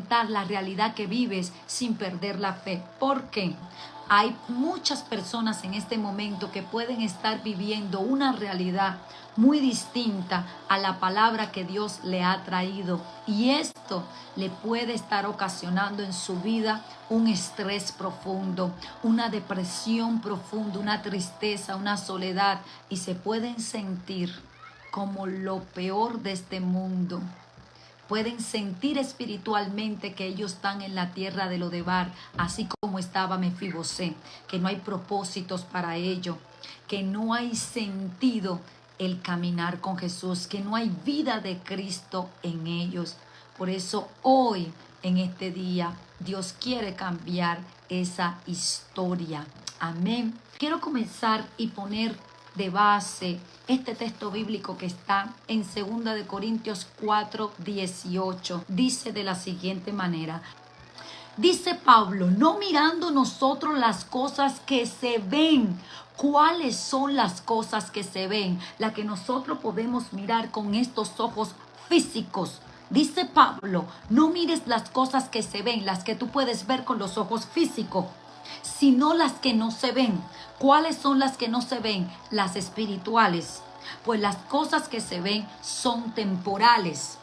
enfrentar la realidad que vives sin perder la fe. ¿Por qué? Hay muchas personas en este momento que pueden estar viviendo una realidad muy distinta a la palabra que Dios le ha traído. Y esto le puede estar ocasionando en su vida un estrés profundo, una depresión profunda, una tristeza, una soledad. Y se pueden sentir como lo peor de este mundo. Pueden sentir espiritualmente que ellos están en la tierra de Lodebar, así como estaba Mefibosé, que no hay propósitos para ello, que no hay sentido el caminar con Jesús, que no hay vida de Cristo en ellos. Por eso hoy, en este día, Dios quiere cambiar esa historia. Amén. Quiero comenzar y poner de base este texto bíblico que está en 2 de Corintios 4:18. Dice de la siguiente manera. Dice Pablo, no mirando nosotros las cosas que se ven. ¿Cuáles son las cosas que se ven? Las que nosotros podemos mirar con estos ojos físicos. Dice Pablo, no mires las cosas que se ven, las que tú puedes ver con los ojos físicos, sino las que no se ven. ¿Cuáles son las que no se ven? Las espirituales. Pues las cosas que se ven son temporales,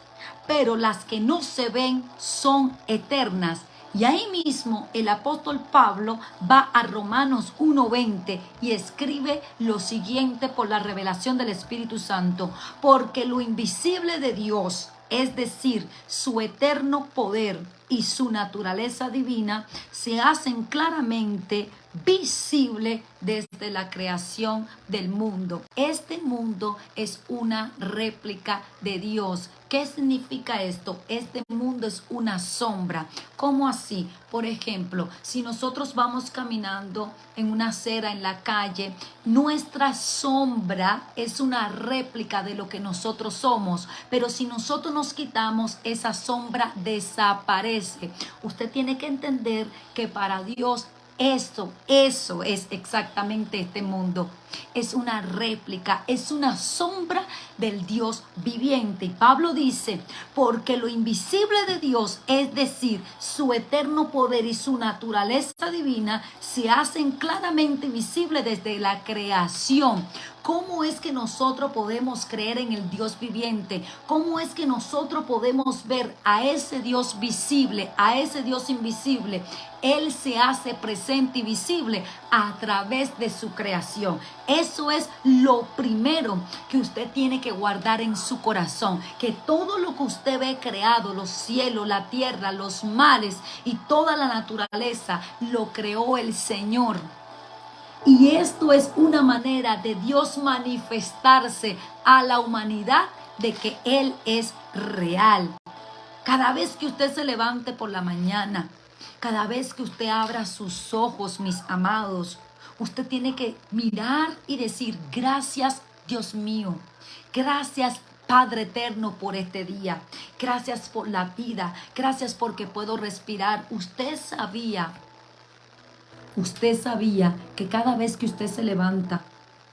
pero las que no se ven son eternas. Y ahí mismo el apóstol Pablo va a Romanos 1:20 y escribe lo siguiente por la revelación del Espíritu Santo. Porque lo invisible de Dios, es decir, su eterno poder y su naturaleza divina, se hacen claramente visible desde la creación del mundo. Este mundo es una réplica de Dios. ¿Qué significa esto? Este mundo es una sombra. ¿Cómo así? Por ejemplo, si nosotros vamos caminando en una acera en la calle, nuestra sombra es una réplica de lo que nosotros somos. Pero si nosotros nos quitamos, esa sombra desaparece. Usted tiene que entender que para Dios eso es exactamente este mundo. Es una réplica, es una sombra del Dios viviente. Y Pablo dice, porque lo invisible de Dios, es decir, su eterno poder y su naturaleza divina, se hacen claramente visibles desde la creación. ¿Cómo es que nosotros podemos creer en el Dios viviente? ¿Cómo es que nosotros podemos ver a ese Dios visible, a ese Dios invisible? Él se hace presente y visible a través de su creación. Eso es lo primero que usted tiene que guardar en su corazón. Que todo lo que usted ve creado, los cielos, la tierra, los mares y toda la naturaleza, lo creó el Señor. Y esto es una manera de Dios manifestarse a la humanidad de que Él es real. Cada vez que usted se levante por la mañana, cada vez que usted abra sus ojos, mis amados, usted tiene que mirar y decir, gracias Dios mío, gracias Padre eterno por este día, gracias por la vida, gracias porque puedo respirar. Usted sabía que cada vez que usted se levanta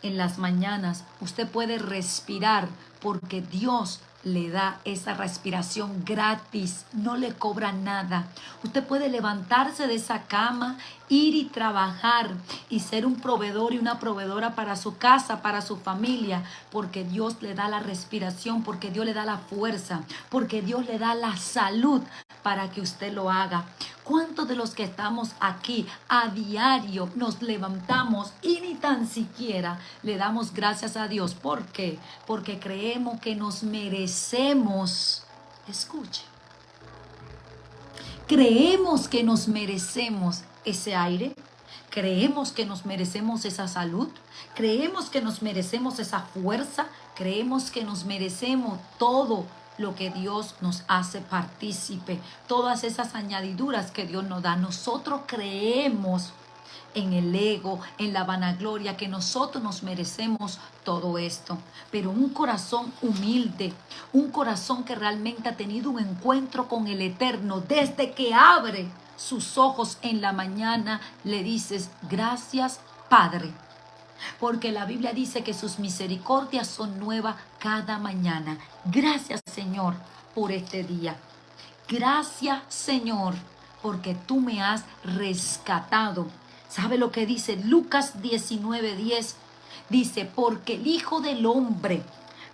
en las mañanas, usted puede respirar porque Dios le da esa respiración gratis, no le cobra nada. Usted puede levantarse de esa cama, ir y trabajar y ser un proveedor y una proveedora para su casa, para su familia, porque Dios le da la respiración, porque Dios le da la fuerza, porque Dios le da la salud para que usted lo haga. ¿Cuántos de los que estamos aquí a diario nos levantamos y ni tan siquiera le damos gracias a Dios? ¿Por qué? Porque creemos que nos merecemos. Escuche. Creemos que nos merecemos ese aire. Creemos que nos merecemos esa salud. Creemos que nos merecemos esa fuerza. Creemos que nos merecemos todo lo que Dios nos hace partícipe, todas esas añadiduras que Dios nos da. Nosotros creemos en el ego, en la vanagloria, que nosotros nos merecemos todo esto. Pero un corazón humilde, un corazón que realmente ha tenido un encuentro con el Eterno, desde que abre sus ojos en la mañana, le dices, gracias Padre. Porque la Biblia dice que sus misericordias son nuevas cada mañana. Gracias, Señor, por este día. Gracias, Señor, porque tú me has rescatado. ¿Sabe lo que dice Lucas 19:10? Dice, porque el Hijo del Hombre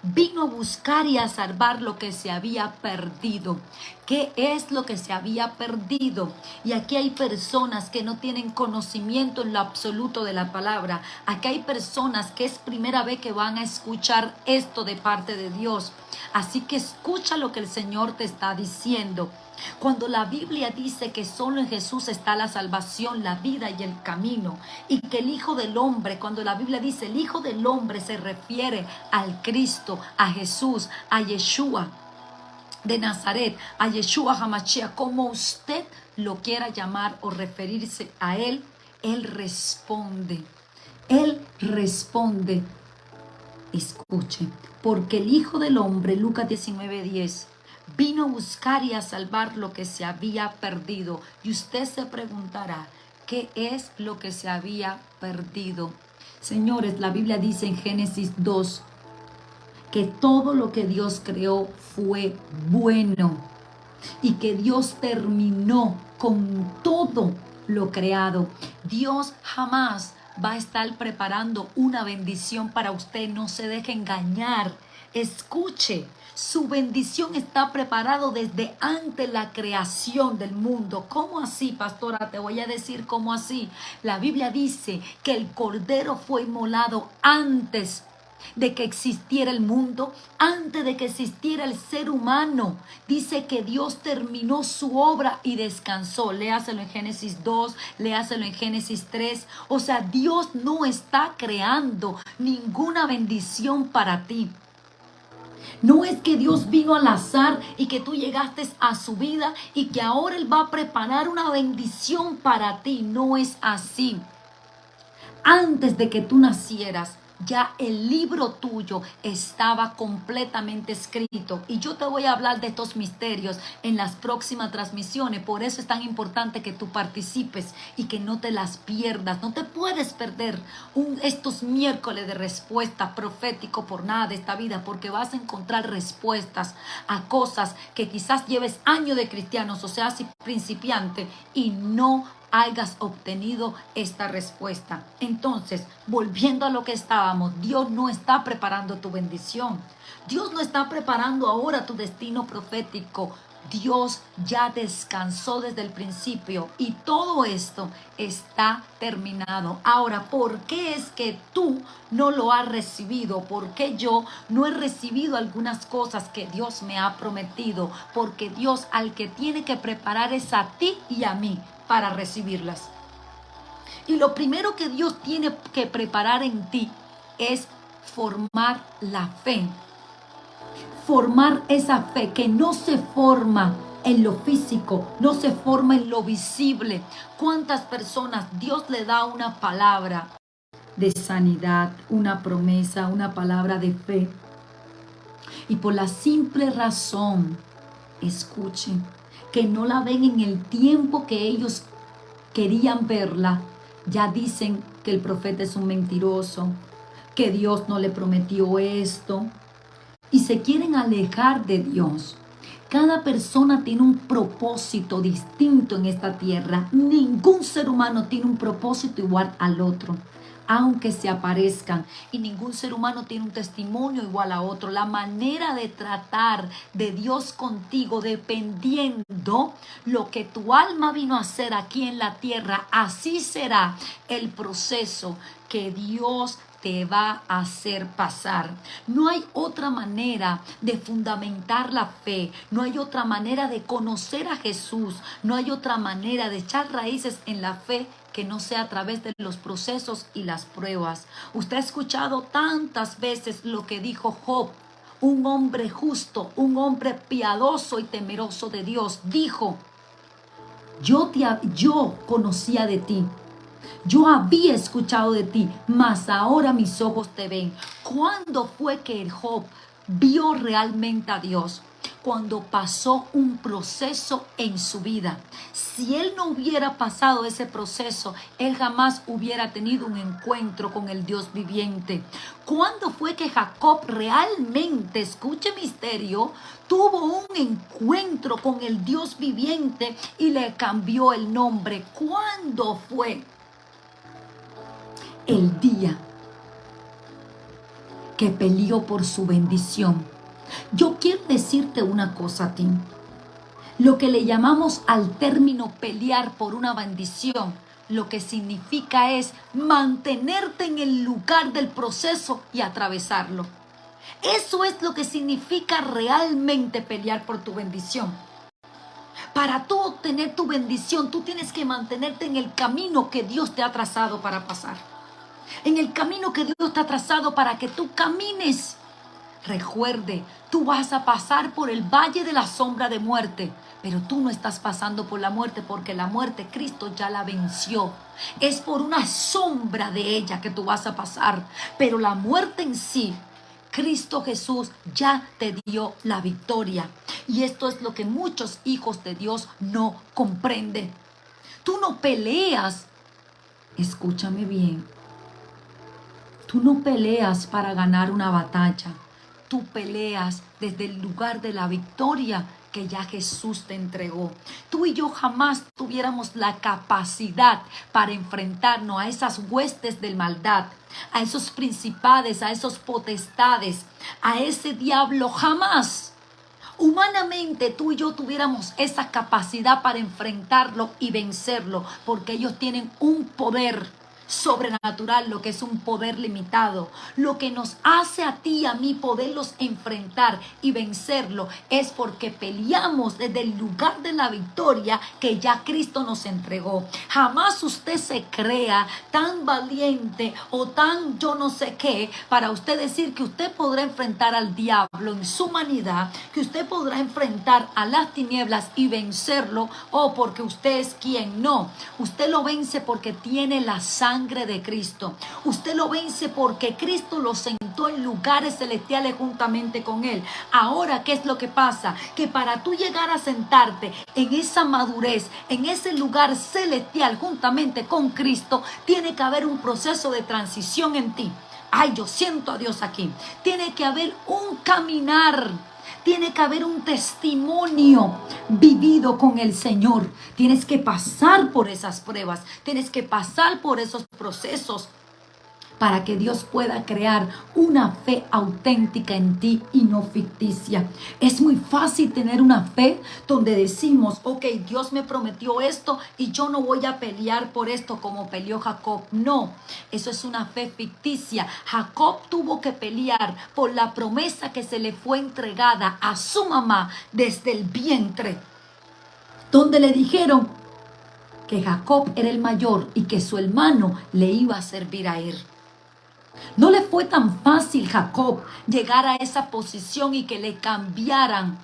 vino a buscar y a salvar lo que se había perdido. ¿Qué es lo que se había perdido? Y aquí hay personas que no tienen conocimiento en lo absoluto de la palabra. Aquí hay personas que es primera vez que van a escuchar esto de parte de Dios. Así que escucha lo que el Señor te está diciendo. Cuando la Biblia dice que solo en Jesús está la salvación, la vida y el camino, y que el Hijo del Hombre, cuando la Biblia dice el Hijo del Hombre, se refiere al Cristo, a Jesús, a Yeshua de Nazaret, a Yeshua HaMashiach, como usted lo quiera llamar o referirse a Él, Él responde. Él responde. Escuche, porque el Hijo del Hombre, Lucas 19:10, vino a buscar y a salvar lo que se había perdido. Y usted se preguntará, ¿qué es lo que se había perdido? Señores, la Biblia dice en Génesis 2 que todo lo que Dios creó fue bueno y que Dios terminó con todo lo creado. Dios jamás va a estar preparando una bendición para usted. No se deje engañar. Escuche, su bendición está preparado desde antes la creación del mundo. ¿Cómo así, pastora? Te voy a decir cómo así. La Biblia dice que el Cordero fue inmolado antes de que existiera el mundo, antes de que existiera el ser humano. Dice que Dios terminó su obra y descansó. Léaselo en Génesis 2, léaselo en Génesis 3. O sea, Dios no está creando ninguna bendición para ti. No es que Dios vino al azar y que tú llegaste a su vida y que ahora Él va a preparar una bendición para ti. No es así. Antes de que tú nacieras, ya el libro tuyo estaba completamente escrito. Y yo te voy a hablar de estos misterios en las próximas transmisiones. Por eso es tan importante que tú participes y que no te las pierdas. No te puedes perder estos miércoles de respuesta profético por nada de esta vida, porque vas a encontrar respuestas a cosas que quizás lleves años de cristianos, o sea, si principiante, y no hayas obtenido esta respuesta. Entonces, volviendo a lo que estábamos, Dios no está preparando tu bendición. Dios no está preparando ahora tu destino profético. Dios ya descansó desde el principio y todo esto está terminado. Ahora, ¿por qué es que tú no lo has recibido? ¿Por qué yo no he recibido algunas cosas que Dios me ha prometido? Porque Dios al que tiene que preparar es a ti y a mí para recibirlas. Y lo primero que Dios tiene que preparar en ti es formar la fe. Formar esa fe que no se forma en lo físico, no se forma en lo visible. ¿Cuántas personas Dios le da una palabra de sanidad, una promesa, una palabra de fe? Y por la simple razón, escuchen, que no la ven en el tiempo que ellos querían verla, ya dicen que el profeta es un mentiroso, que Dios no le prometió esto, y se quieren alejar de Dios. Cada persona tiene un propósito distinto en esta tierra. Ningún ser humano tiene un propósito igual al otro, aunque se aparezcan. Y ningún ser humano tiene un testimonio igual a otro. La manera de tratar de Dios contigo, dependiendo lo que tu alma vino a hacer aquí en la tierra, así será el proceso que Dios te va a hacer pasar. No hay otra manera de fundamentar la fe, no hay otra manera de conocer a Jesús, no hay otra manera de echar raíces en la fe que no sea a través de los procesos y las pruebas. Usted ha escuchado tantas veces lo que dijo Job, un hombre justo, un hombre piadoso y temeroso de Dios. Dijo, yo conocía de ti. Yo había escuchado de ti, mas ahora mis ojos te ven. ¿Cuándo fue que Job vio realmente a Dios? cuando pasó un proceso en su vida. Si él no hubiera pasado ese proceso, él jamás hubiera tenido un encuentro con el Dios viviente. ¿Cuándo fue que Jacob realmente, escuche misterio, tuvo un encuentro con el Dios viviente y le cambió el nombre? ¿Cuándo fue? El día que peleó por su bendición. Yo quiero decirte una cosa a ti. Lo que le llamamos al término pelear por una bendición, lo que significa es mantenerte en el lugar del proceso y atravesarlo. Eso es lo que significa realmente pelear por tu bendición. Para tú obtener tu bendición, tú tienes que mantenerte en el camino que Dios te ha trazado para pasar. En el camino que Dios te ha trazado para que tú camines. Recuerde, tú vas a pasar por el valle de la sombra de muerte, pero tú no estás pasando por la muerte, porque la muerte Cristo ya la venció. Es por una sombra de ella que tú vas a pasar, pero la muerte en sí, Cristo Jesús ya te dio la victoria. Y esto es lo que muchos hijos de Dios no comprenden. Tú no peleas, escúchame bien, tú no peleas para ganar una batalla. Tú peleas desde el lugar de la victoria que ya Jesús te entregó. Tú y yo jamás tuviéramos la capacidad para enfrentarnos a esas huestes de maldad, a esos principados, a esos potestades, a ese diablo. Jamás. Humanamente tú y yo tuviéramos esa capacidad para enfrentarlo y vencerlo, porque ellos tienen un poder sobrenatural, lo que es un poder limitado. Lo que nos hace a ti y a mí poderlos enfrentar y vencerlo es porque peleamos desde el lugar de la victoria que ya Cristo nos entregó. Jamás usted se crea tan valiente o tan yo no sé qué para usted decir que usted podrá enfrentar al diablo en su humanidad, que usted podrá enfrentar a las tinieblas y vencerlo, o porque usted es quien. No, usted lo vence porque tiene la sangre de Cristo. Usted lo vence porque Cristo lo sentó en lugares celestiales juntamente con él. Ahora, ¿qué es lo que pasa? Que para tú llegar a sentarte en esa madurez, en ese lugar celestial juntamente con Cristo, tiene que haber un proceso de transición en ti. Ay, yo siento a Dios aquí. Tiene que haber un caminar. Tiene que haber un testimonio vivido con el Señor. Tienes que pasar por esas pruebas. Tienes que pasar por esos procesos para que Dios pueda crear una fe auténtica en ti y no ficticia. Es muy fácil tener una fe donde decimos, ok, Dios me prometió esto y yo no voy a pelear por esto como peleó Jacob. No, eso es una fe ficticia. Jacob tuvo que pelear por la promesa que se le fue entregada a su mamá desde el vientre, donde le dijeron que Jacob era el mayor y que su hermano le iba a servir a él. No le fue tan fácil Jacob llegar a esa posición y que le cambiaran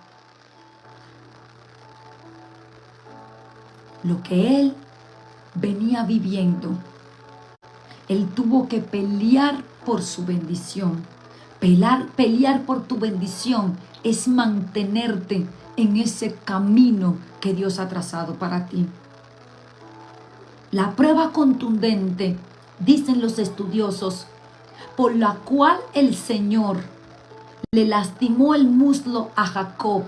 lo que él venía viviendo. Él tuvo que pelear por su bendición. Pelear por tu bendición es mantenerte en ese camino que Dios ha trazado para ti. La prueba contundente, dicen los estudiosos, por la cual el Señor le lastimó el muslo a Jacob,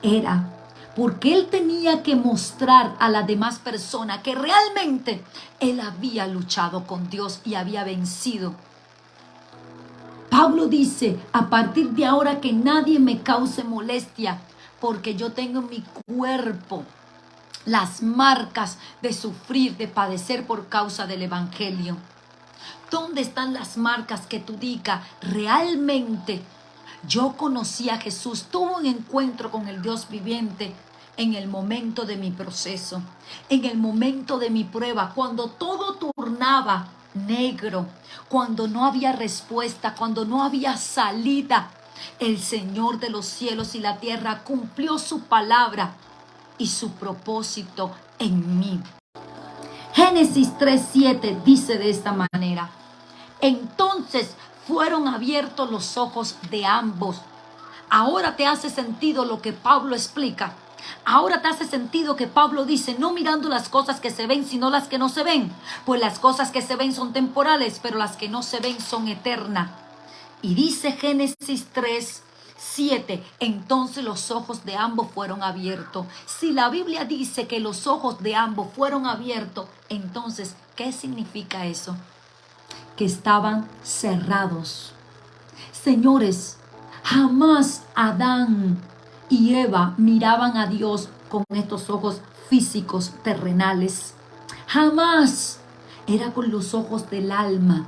era porque él tenía que mostrar a las demás personas que realmente él había luchado con Dios y había vencido. Pablo dice, a partir de ahora que nadie me cause molestia, porque yo tengo en mi cuerpo las marcas de sufrir, de padecer por causa del evangelio. ¿Dónde están las marcas que tú digas realmente yo conocí a Jesús, tuve un encuentro con el Dios viviente en el momento de mi proceso, en el momento de mi prueba, cuando todo tornaba negro, cuando no había respuesta, cuando no había salida? El Señor de los cielos y la tierra cumplió su palabra y su propósito en mí. Génesis 3:7 dice de esta manera: entonces fueron abiertos los ojos de ambos, Ahora te hace sentido lo que Pablo explica. Ahora te hace sentido que Pablo dice, no mirando las cosas que se ven, sino las que no se ven. Pues las cosas que se ven son temporales, pero las que no se ven son eternas. Y dice Génesis 3:7, entonces los ojos de ambos fueron abiertos. Si la Biblia dice que los ojos de ambos fueron abiertos, entonces, ¿qué significa eso? Que estaban cerrados. Señores, jamás Adán y Eva miraban a Dios con estos ojos físicos terrenales. Jamás. Era con los ojos del alma.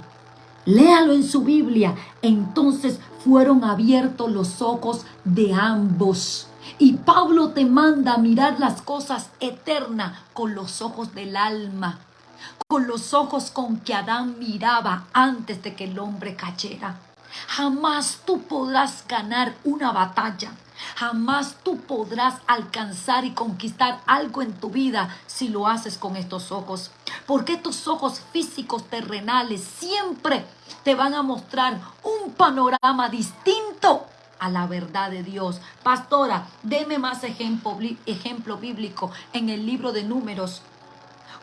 Léalo en su Biblia. Entonces fueron abiertos los ojos de ambos. Y Pablo te manda a mirar las cosas eternas con los ojos del alma, con los ojos con que Adán miraba antes de que el hombre cayera. Jamás tú podrás ganar una batalla. Jamás tú podrás alcanzar y conquistar algo en tu vida si lo haces con estos ojos. Porque estos ojos físicos terrenales siempre te van a mostrar un panorama distinto a la verdad de Dios. Pastora, deme más ejemplo bíblico en el libro de Números.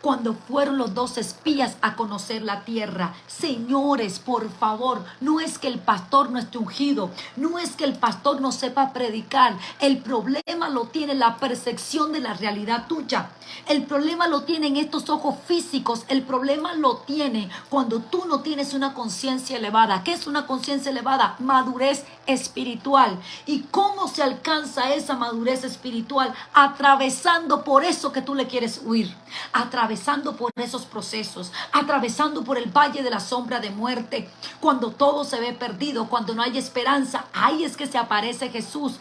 Cuando fueron los 2 espías a conocer la tierra. Señores, por favor, no es que el pastor no esté ungido, no es que el pastor no sepa predicar. El problema lo tiene la percepción de la realidad tuya. El problema lo tienen estos ojos físicos. El problema lo tiene cuando tú no tienes una conciencia elevada. ¿Qué es una conciencia elevada? Madurez espiritual. ¿Y cómo se alcanza esa madurez espiritual? Atravesando por eso que tú le quieres huir. Atravesando por esos procesos, atravesando por el valle de la sombra de muerte, cuando todo se ve perdido, cuando no hay esperanza, ahí es que se aparece Jesús.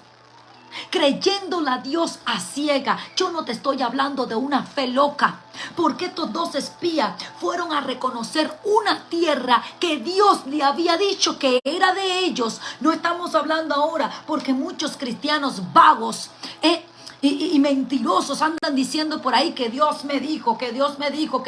Creyéndole a Dios a ciega. Yo no te estoy hablando de una fe loca, porque estos 2 espías fueron a reconocer una tierra que Dios le había dicho que era de ellos. No estamos hablando ahora porque muchos cristianos vagos y mentirosos andan diciendo por ahí que Dios me dijo, que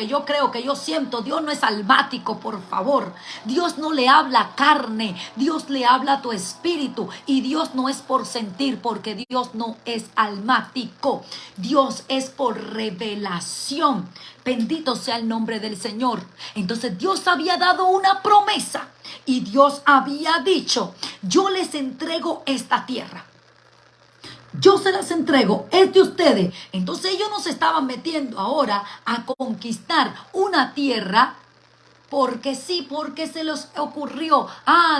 yo creo, que yo siento. Dios no es almático, por favor. Dios no le habla a carne, Dios le habla a tu espíritu. Y Dios no es por sentir, porque Dios no es almático. Dios es por revelación. Bendito sea el nombre del Señor. Entonces Dios había dado una promesa y Dios había dicho, yo les entrego esta tierra. Yo se las entrego, es de ustedes. Entonces ellos no se estaban metiendo ahora a conquistar una tierra porque sí, porque se les ocurrió.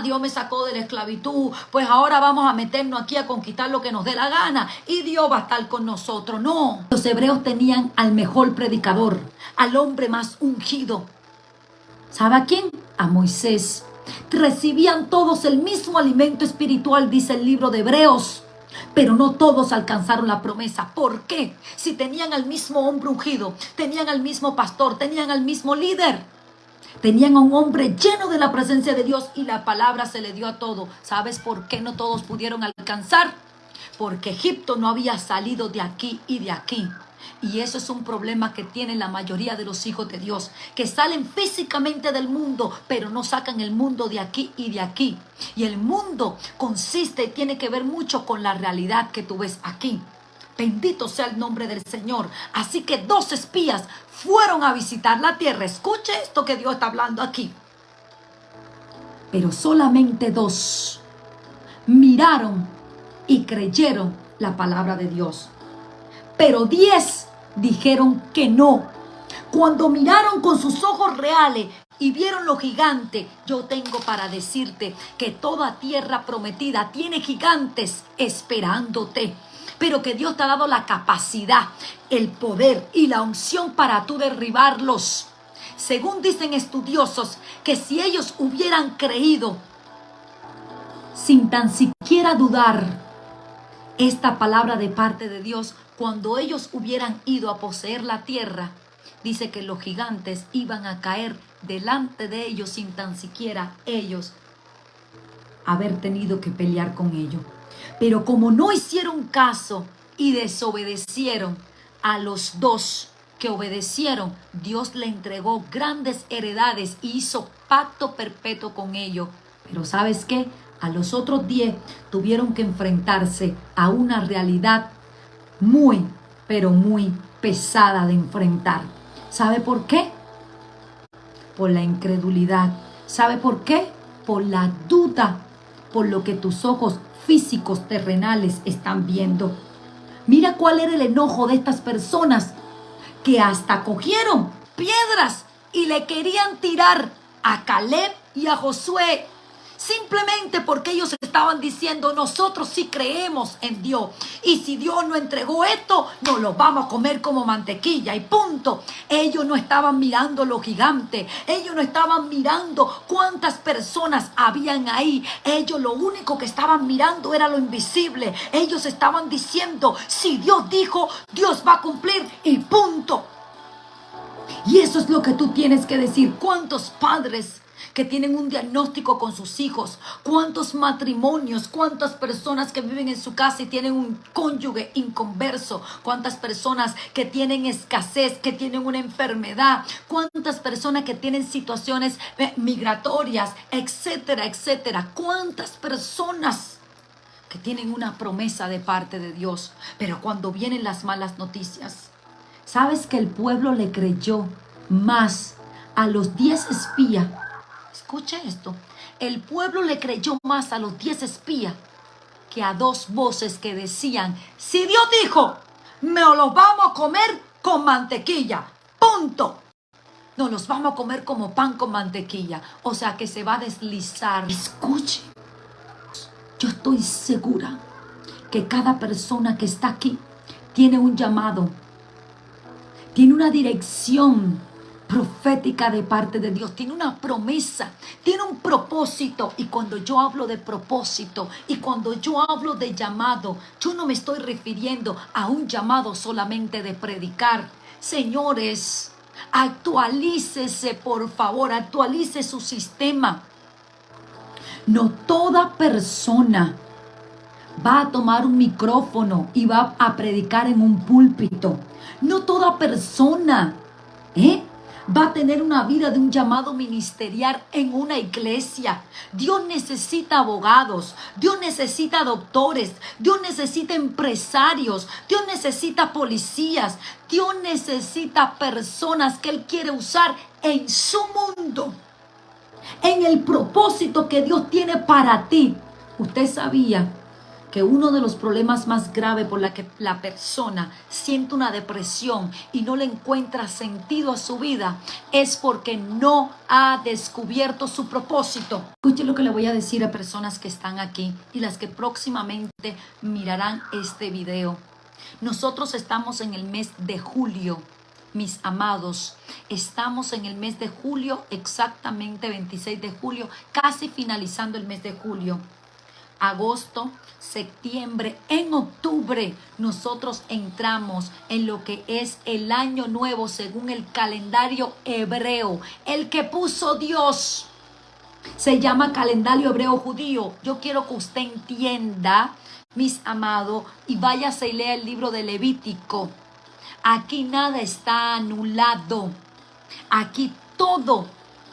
Dios me sacó de la esclavitud, pues ahora vamos a meternos aquí a conquistar lo que nos dé la gana y Dios va a estar con nosotros. No, los hebreos tenían al mejor predicador, al hombre más ungido. ¿Sabe a quién? A Moisés. Recibían todos el mismo alimento espiritual, dice el libro de Hebreos. Pero no todos alcanzaron la promesa. ¿Por qué? Si tenían al mismo hombre ungido, tenían al mismo pastor, tenían al mismo líder, tenían a un hombre lleno de la presencia de Dios y la palabra se le dio a todo. ¿Sabes por qué no todos pudieron alcanzar? Porque Egipto no había salido de aquí y de aquí. Y eso es un problema que tienen la mayoría de los hijos de Dios, que salen físicamente del mundo, pero no sacan el mundo de aquí y de aquí. Y el mundo consiste y tiene que ver mucho con la realidad que tú ves aquí. Bendito sea el nombre del Señor. Así que 2 espías fueron a visitar la tierra. Escuche esto que Dios está hablando aquí. Pero solamente 2 miraron y creyeron la palabra de Dios. Pero 10 dijeron que no. Cuando miraron con sus ojos reales y vieron lo gigante, yo tengo para decirte que toda tierra prometida tiene gigantes esperándote. Pero que Dios te ha dado la capacidad, el poder y la unción para tú derribarlos. Según dicen estudiosos, que si ellos hubieran creído sin tan siquiera dudar esta palabra de parte de Dios, cuando ellos hubieran ido a poseer la tierra, dice que los gigantes iban a caer delante de ellos sin tan siquiera ellos haber tenido que pelear con ellos. Pero como no hicieron caso y desobedecieron a los 2 que obedecieron, Dios le entregó grandes heredades y hizo pacto perpetuo con ellos. Pero ¿sabes qué? A los otros 10 tuvieron que enfrentarse a una realidad muy, pero muy pesada de enfrentar. ¿Sabe por qué? Por la incredulidad. ¿Sabe por qué? Por la duda, por lo que tus ojos físicos terrenales están viendo. Mira cuál era el enojo de estas personas, que hasta cogieron piedras y le querían tirar a Caleb y a Josué, simplemente porque ellos estaban diciendo: nosotros sí creemos en Dios, y si Dios no entregó esto, nos lo vamos a comer como mantequilla y punto. Ellos no estaban mirando los gigantes, ellos no estaban mirando cuántas personas habían ahí. Ellos lo único que estaban mirando era lo invisible. Ellos estaban diciendo: si Dios dijo, Dios va a cumplir y punto. Y eso es lo que tú tienes que decir. ¿Cuántos padres que tienen un diagnóstico con sus hijos? ¿Cuántos matrimonios? ¿Cuántas personas que viven en su casa y tienen un cónyuge inconverso? ¿Cuántas personas que tienen escasez, que tienen una enfermedad? ¿Cuántas personas que tienen situaciones migratorias, etcétera, etcétera? ¿Cuántas personas que tienen una promesa de parte de Dios? Pero cuando vienen las malas noticias, ¿sabes que el pueblo le creyó más a los 10 espías? Escuche esto. El pueblo le creyó más a los 10 espías que a 2 voces que decían: si Dios dijo, nos los vamos a comer con mantequilla. Punto. Nos los vamos a comer como pan con mantequilla. O sea que se va a deslizar. Escuche. Yo estoy segura que cada persona que está aquí tiene un llamado, tiene una dirección profética de parte de Dios, tiene una promesa, tiene un propósito. Y cuando yo hablo de propósito y cuando yo hablo de llamado, yo no me estoy refiriendo a un llamado solamente de predicar. Señores, actualícese, por favor, actualice su sistema. No toda persona va a tomar un micrófono y va a predicar en un púlpito. No toda persona va a tener una vida de un llamado ministerial en una iglesia. Dios necesita abogados, Dios necesita doctores, Dios necesita empresarios, Dios necesita policías, Dios necesita personas que Él quiere usar en su mundo, en el propósito que Dios tiene para ti. Usted sabía que uno de los problemas más graves por la que la persona siente una depresión y no le encuentra sentido a su vida es porque no ha descubierto su propósito. Escuche lo que le voy a decir a personas que están aquí y las que próximamente mirarán este video. Nosotros estamos en el mes de julio. Mis amados, estamos en el mes de julio, exactamente 26 de julio, casi finalizando el mes de julio. Agosto, septiembre, en octubre nosotros entramos en lo que es el año nuevo según el calendario hebreo, el que puso Dios. Se llama calendario hebreo judío. Yo quiero que usted entienda, mis amados, y váyase y lea el libro de Levítico. Aquí nada está anulado. Aquí todo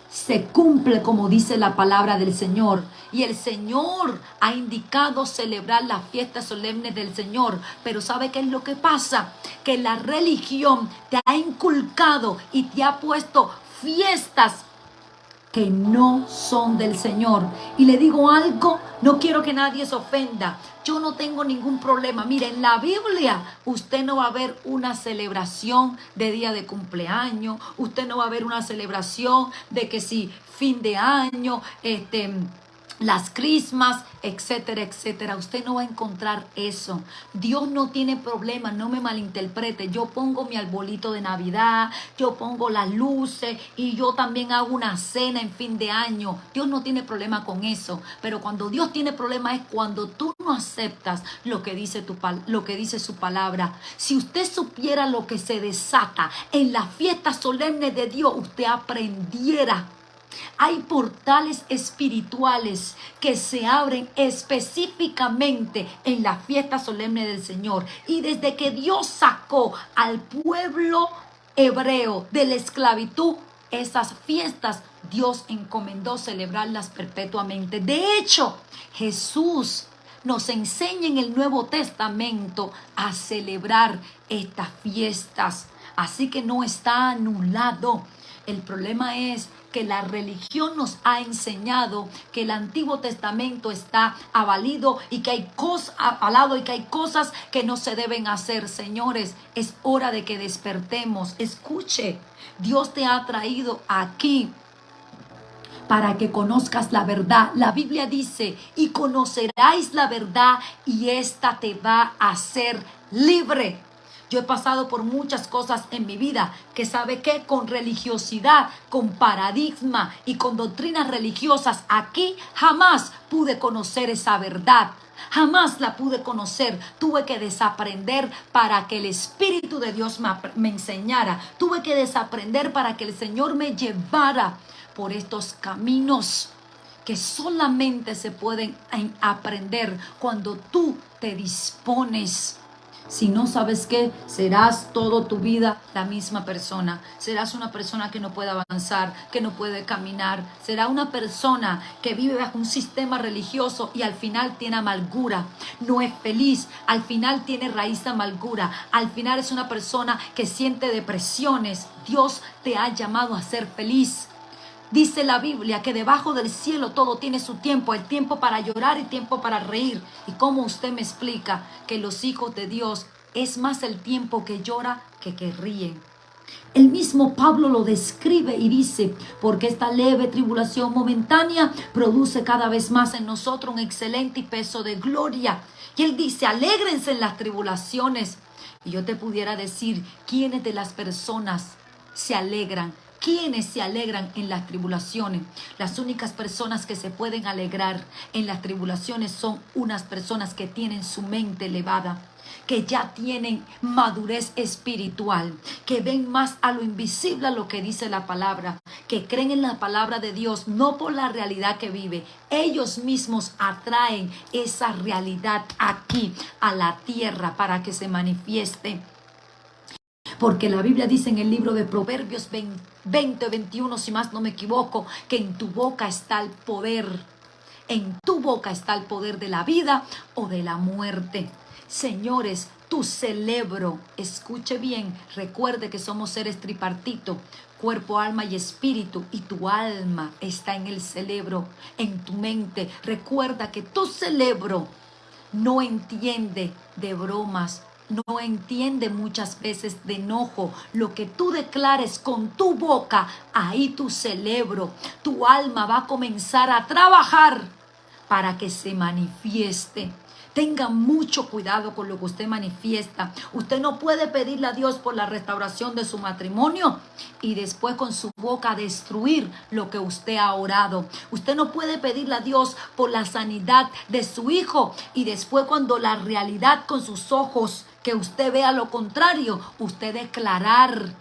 se cumple como dice la palabra del Señor. Y el Señor ha indicado celebrar las fiestas solemnes del Señor. Pero ¿sabe qué es lo que pasa? Que la religión te ha inculcado y te ha puesto fiestas que no son del Señor. Y le digo algo, no quiero que nadie se ofenda. Yo no tengo ningún problema. Mire, en la Biblia usted no va a ver una celebración de día de cumpleaños. Usted no va a ver una celebración de que si fin de año, las crismas, etcétera, etcétera. Usted no va a encontrar eso. Dios no tiene problema, no me malinterprete. Yo pongo mi arbolito de Navidad, yo pongo las luces y yo también hago una cena en fin de año. Dios no tiene problema con eso. Pero cuando Dios tiene problema es cuando tú no aceptas lo que dice su palabra. Si usted supiera lo que se desata en las fiestas solemnes de Dios, usted aprendiera. Hay portales espirituales que se abren específicamente en la fiesta solemne del Señor. Y desde que Dios sacó al pueblo hebreo de la esclavitud, esas fiestas Dios encomendó celebrarlas perpetuamente. De hecho, Jesús nos enseña en el Nuevo Testamento a celebrar estas fiestas. Así que no está anulado. El problema es que la religión nos ha enseñado que el Antiguo Testamento está avalido y que hay avalado y que hay cosas que no se deben hacer. Señores, es hora de que despertemos. Escuche, Dios te ha traído aquí para que conozcas la verdad. La Biblia dice, y conoceráis la verdad y esta te va a hacer libre. Yo he pasado por muchas cosas en mi vida que sabe que con religiosidad, con paradigma y con doctrinas religiosas aquí jamás pude conocer esa verdad. Jamás la pude conocer. Tuve que desaprender para que el Espíritu de Dios me enseñara. Tuve que desaprender para que el Señor me llevara por estos caminos que solamente se pueden aprender cuando tú te dispones. Si no, ¿sabes qué? Serás toda tu vida la misma persona. Serás una persona que no puede avanzar, que no puede caminar. Será una persona que vive bajo un sistema religioso y al final tiene amargura. No es feliz. Al final tiene raíz de amargura. Al final es una persona que siente depresiones. Dios te ha llamado a ser feliz. Dice la Biblia que debajo del cielo todo tiene su tiempo, el tiempo para llorar y tiempo para reír. ¿Y cómo usted me explica que los hijos de Dios es más el tiempo que llora que ríen? El mismo Pablo lo describe y dice, porque esta leve tribulación momentánea produce cada vez más en nosotros un excelente peso de gloria. Y él dice, alégrense en las tribulaciones. Y yo te pudiera decir, ¿quiénes de las personas se alegran? ¿Quiénes se alegran en las tribulaciones? Las únicas personas que se pueden alegrar en las tribulaciones son unas personas que tienen su mente elevada, que ya tienen madurez espiritual, que ven más a lo invisible, a lo que dice la palabra, que creen en la palabra de Dios, no por la realidad que vive. Ellos mismos atraen esa realidad aquí, a la tierra, para que se manifieste. Porque la Biblia dice en el libro de Proverbios 20:21, si más no me equivoco, que en tu boca está el poder. En tu boca está el poder de la vida o de la muerte. Señores, tu cerebro, escuche bien, recuerde que somos seres tripartitos, cuerpo, alma y espíritu, y tu alma está en el cerebro, en tu mente. Recuerda que tu cerebro no entiende de bromas, no entiende muchas veces de enojo. Lo que tú declares con tu boca, ahí tu cerebro, tu alma va a comenzar a trabajar para que se manifieste. Tenga mucho cuidado con lo que usted manifiesta. Usted no puede pedirle a Dios por la restauración de su matrimonio y después con su boca destruir lo que usted ha orado. Usted no puede pedirle a Dios por la sanidad de su hijo y después, cuando la realidad con sus ojos, que usted vea lo contrario, usted declarar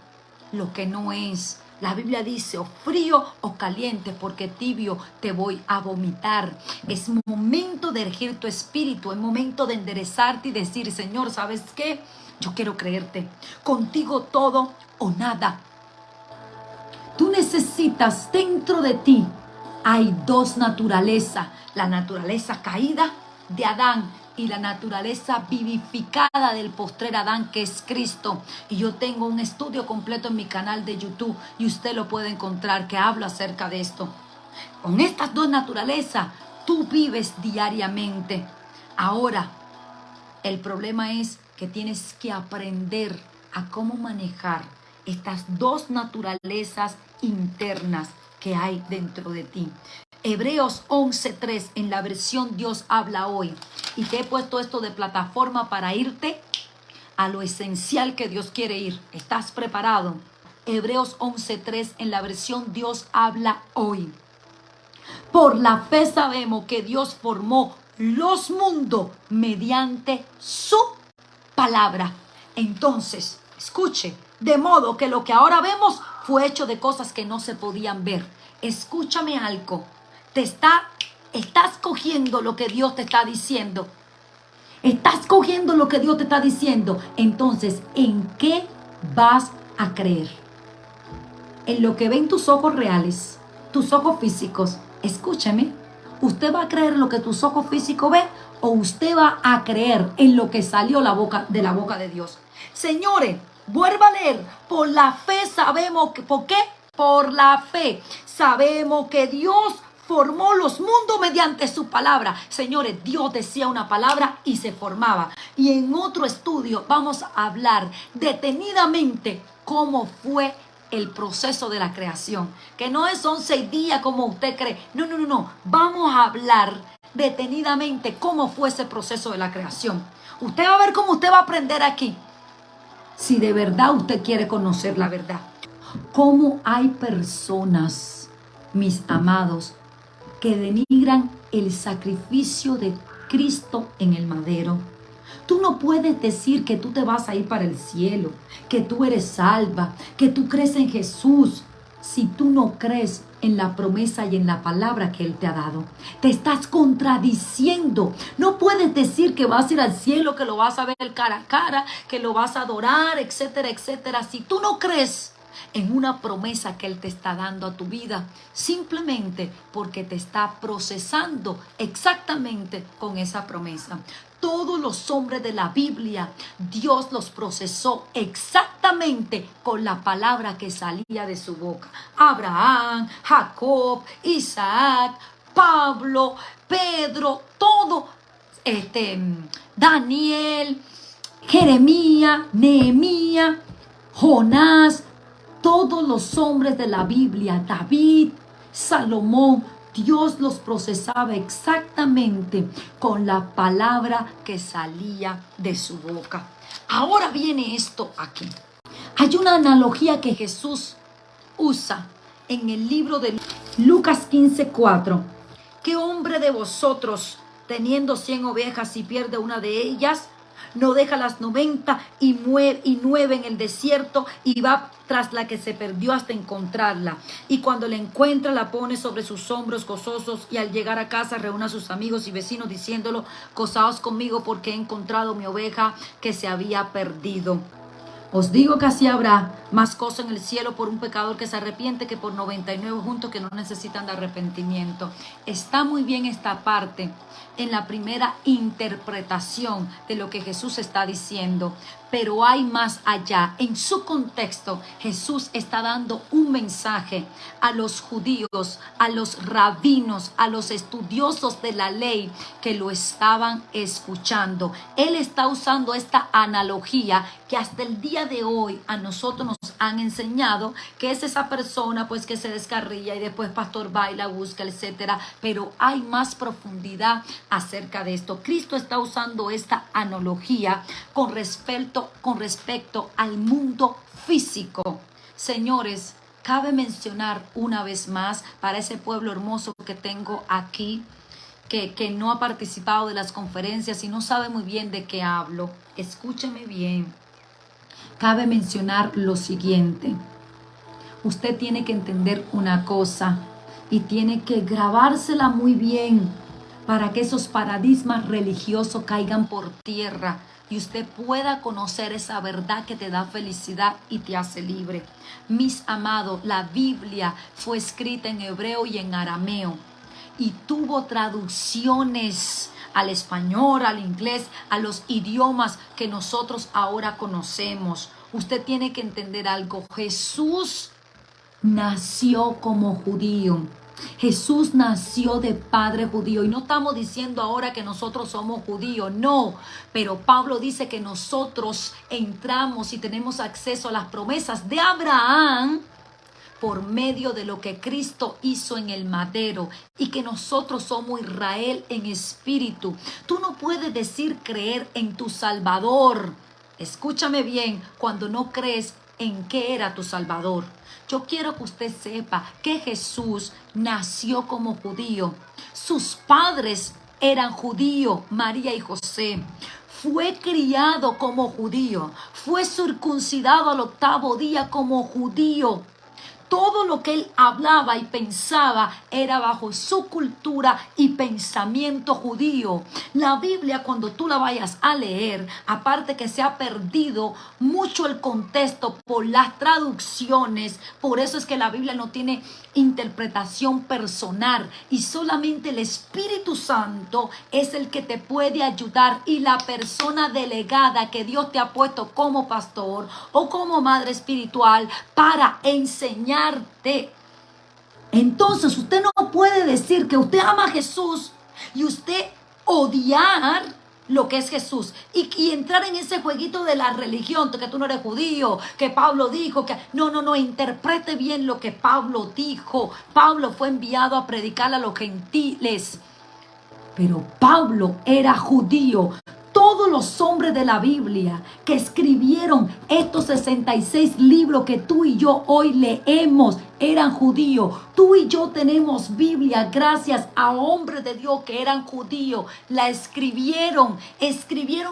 lo que no es. La Biblia dice, o frío o caliente, porque tibio te voy a vomitar. Es momento de erigir tu espíritu, es momento de enderezarte y decir, Señor, ¿sabes qué? Yo quiero creerte. Contigo todo o nada. Tú necesitas, dentro de ti hay dos naturalezas. La naturaleza caída de Adán y la naturaleza vivificada del postrer Adán, que es Cristo. Y yo tengo un estudio completo en mi canal de YouTube y usted lo puede encontrar, que habla acerca de esto. Con estas dos naturalezas tú vives diariamente. Ahora, el problema es que tienes que aprender a cómo manejar estas dos naturalezas internas que hay dentro de ti. Hebreos 11:3 en la versión Dios habla hoy. Y te he puesto esto de plataforma para irte a lo esencial que Dios quiere ir. ¿Estás preparado? Hebreos 11:3 en la versión Dios habla hoy. Por la fe sabemos que Dios formó los mundos mediante su palabra. Entonces, escuche, de modo que lo que ahora vemos fue hecho de cosas que no se podían ver. Escúchame algo. Estás cogiendo lo que Dios te está diciendo. Estás cogiendo lo que Dios te está diciendo. Entonces, ¿en qué vas a creer? ¿En lo que ven tus ojos reales? tus ojos físicos. Escúcheme, ¿usted va a creer en lo que tus ojos físicos ven o usted va a creer en lo que salió de la boca de Dios? Señores, vuelva a leer. Por la fe sabemos que, ¿por qué? Por la fe sabemos que Dios formó los mundos mediante su palabra. Señores, Dios decía una palabra y se formaba. Y en otro estudio vamos a hablar detenidamente cómo fue el proceso de la creación. Que no son 6 días como usted cree. No. Vamos a hablar detenidamente cómo fue ese proceso de la creación. Usted va a ver cómo usted va a aprender aquí. Si de verdad usted quiere conocer la verdad. Cómo hay personas, mis amados, que denigran el sacrificio de Cristo en el madero. Tú no puedes decir que tú te vas a ir para el cielo, que tú eres salva, que tú crees en Jesús, si tú no crees en la promesa y en la palabra que Él te ha dado. Te estás contradiciendo. No puedes decir que vas a ir al cielo, que lo vas a ver cara a cara, que lo vas a adorar, etcétera, etcétera. Si tú no crees en una promesa que Él te está dando a tu vida, simplemente porque te está procesando exactamente con esa promesa. Todos los hombres de la Biblia, Dios los procesó exactamente con la palabra que salía de su boca. Abraham, Jacob, Isaac, Pablo, Pedro, todo, Daniel, Jeremías, Nehemías, Jonás, todos los hombres de la Biblia, David, Salomón, Dios los procesaba exactamente con la palabra que salía de su boca. Ahora viene esto aquí. Hay una analogía que Jesús usa en el libro de Lucas 15:4. ¿Qué hombre de vosotros, teniendo 100 ovejas y pierde una de ellas, no deja las 90 y 9 en el desierto y va tras la que se perdió hasta encontrarla? Y cuando la encuentra, la pone sobre sus hombros gozosos, y al llegar a casa reúne a sus amigos y vecinos diciéndolo: gozaos conmigo porque he encontrado mi oveja que se había perdido. Os digo que así habrá más cosa en el cielo por un pecador que se arrepiente que por 99 juntos que no necesitan de arrepentimiento. Está muy bien esta parte en la primera interpretación de lo que Jesús está diciendo, pero hay más allá. En su contexto, Jesús está dando un mensaje a los judíos, a los rabinos, a los estudiosos de la ley que lo estaban escuchando. Él está usando esta analogía que hasta el día de hoy a nosotros nos han enseñado, que es esa persona pues que se descarrilla y después pastor va y la busca, etcétera. Pero hay más profundidad acerca de esto. Cristo está usando esta analogía con respecto al mundo físico. Señores, cabe mencionar una vez más para ese pueblo hermoso que tengo aquí, que no ha participado de las conferencias y no sabe muy bien de qué hablo. Escúcheme bien. Cabe mencionar lo siguiente. Usted tiene que entender una cosa y tiene que grabársela muy bien para que esos paradigmas religiosos caigan por tierra y usted pueda conocer esa verdad que te da felicidad y te hace libre. Mis amados, la Biblia fue escrita en hebreo y en arameo y tuvo traducciones al español, al inglés, a los idiomas que nosotros ahora conocemos. Usted tiene que entender algo. Jesús nació como judío. Jesús nació de padre judío y no estamos diciendo ahora que nosotros somos judíos, no, pero Pablo dice que nosotros entramos y tenemos acceso a las promesas de Abraham por medio de lo que Cristo hizo en el madero y que nosotros somos Israel en espíritu. Tú no puedes decir creer en tu Salvador, escúchame bien, cuando no crees en qué era tu Salvador. Yo quiero que usted sepa que Jesús nació como judío. Sus padres eran judíos, María y José. Fue criado como judío. Fue circuncidado al 8º día como judío. todo lo que él hablaba y pensaba era bajo su cultura y pensamiento judío. La Biblia, cuando tú la vayas a leer, aparte que se ha perdido mucho el contexto por las traducciones, por eso es que la Biblia no tiene interpretación personal y solamente el Espíritu Santo es el que te puede ayudar, y la persona delegada que Dios te ha puesto como pastor o como madre espiritual para enseñarte. Entonces usted no puede decir que usted ama a Jesús y usted odiar lo que es Jesús y entrar en ese jueguito de la religión, que tú no eres judío, que Pablo dijo que no, interprete bien lo que Pablo dijo. Pablo fue enviado a predicar a los gentiles, pero Pablo era judío. Todos los hombres de la Biblia que escribieron estos 66 libros que tú y yo hoy leemos eran judíos. Tú y yo tenemos Biblia gracias a hombres de Dios que eran judíos. La escribieron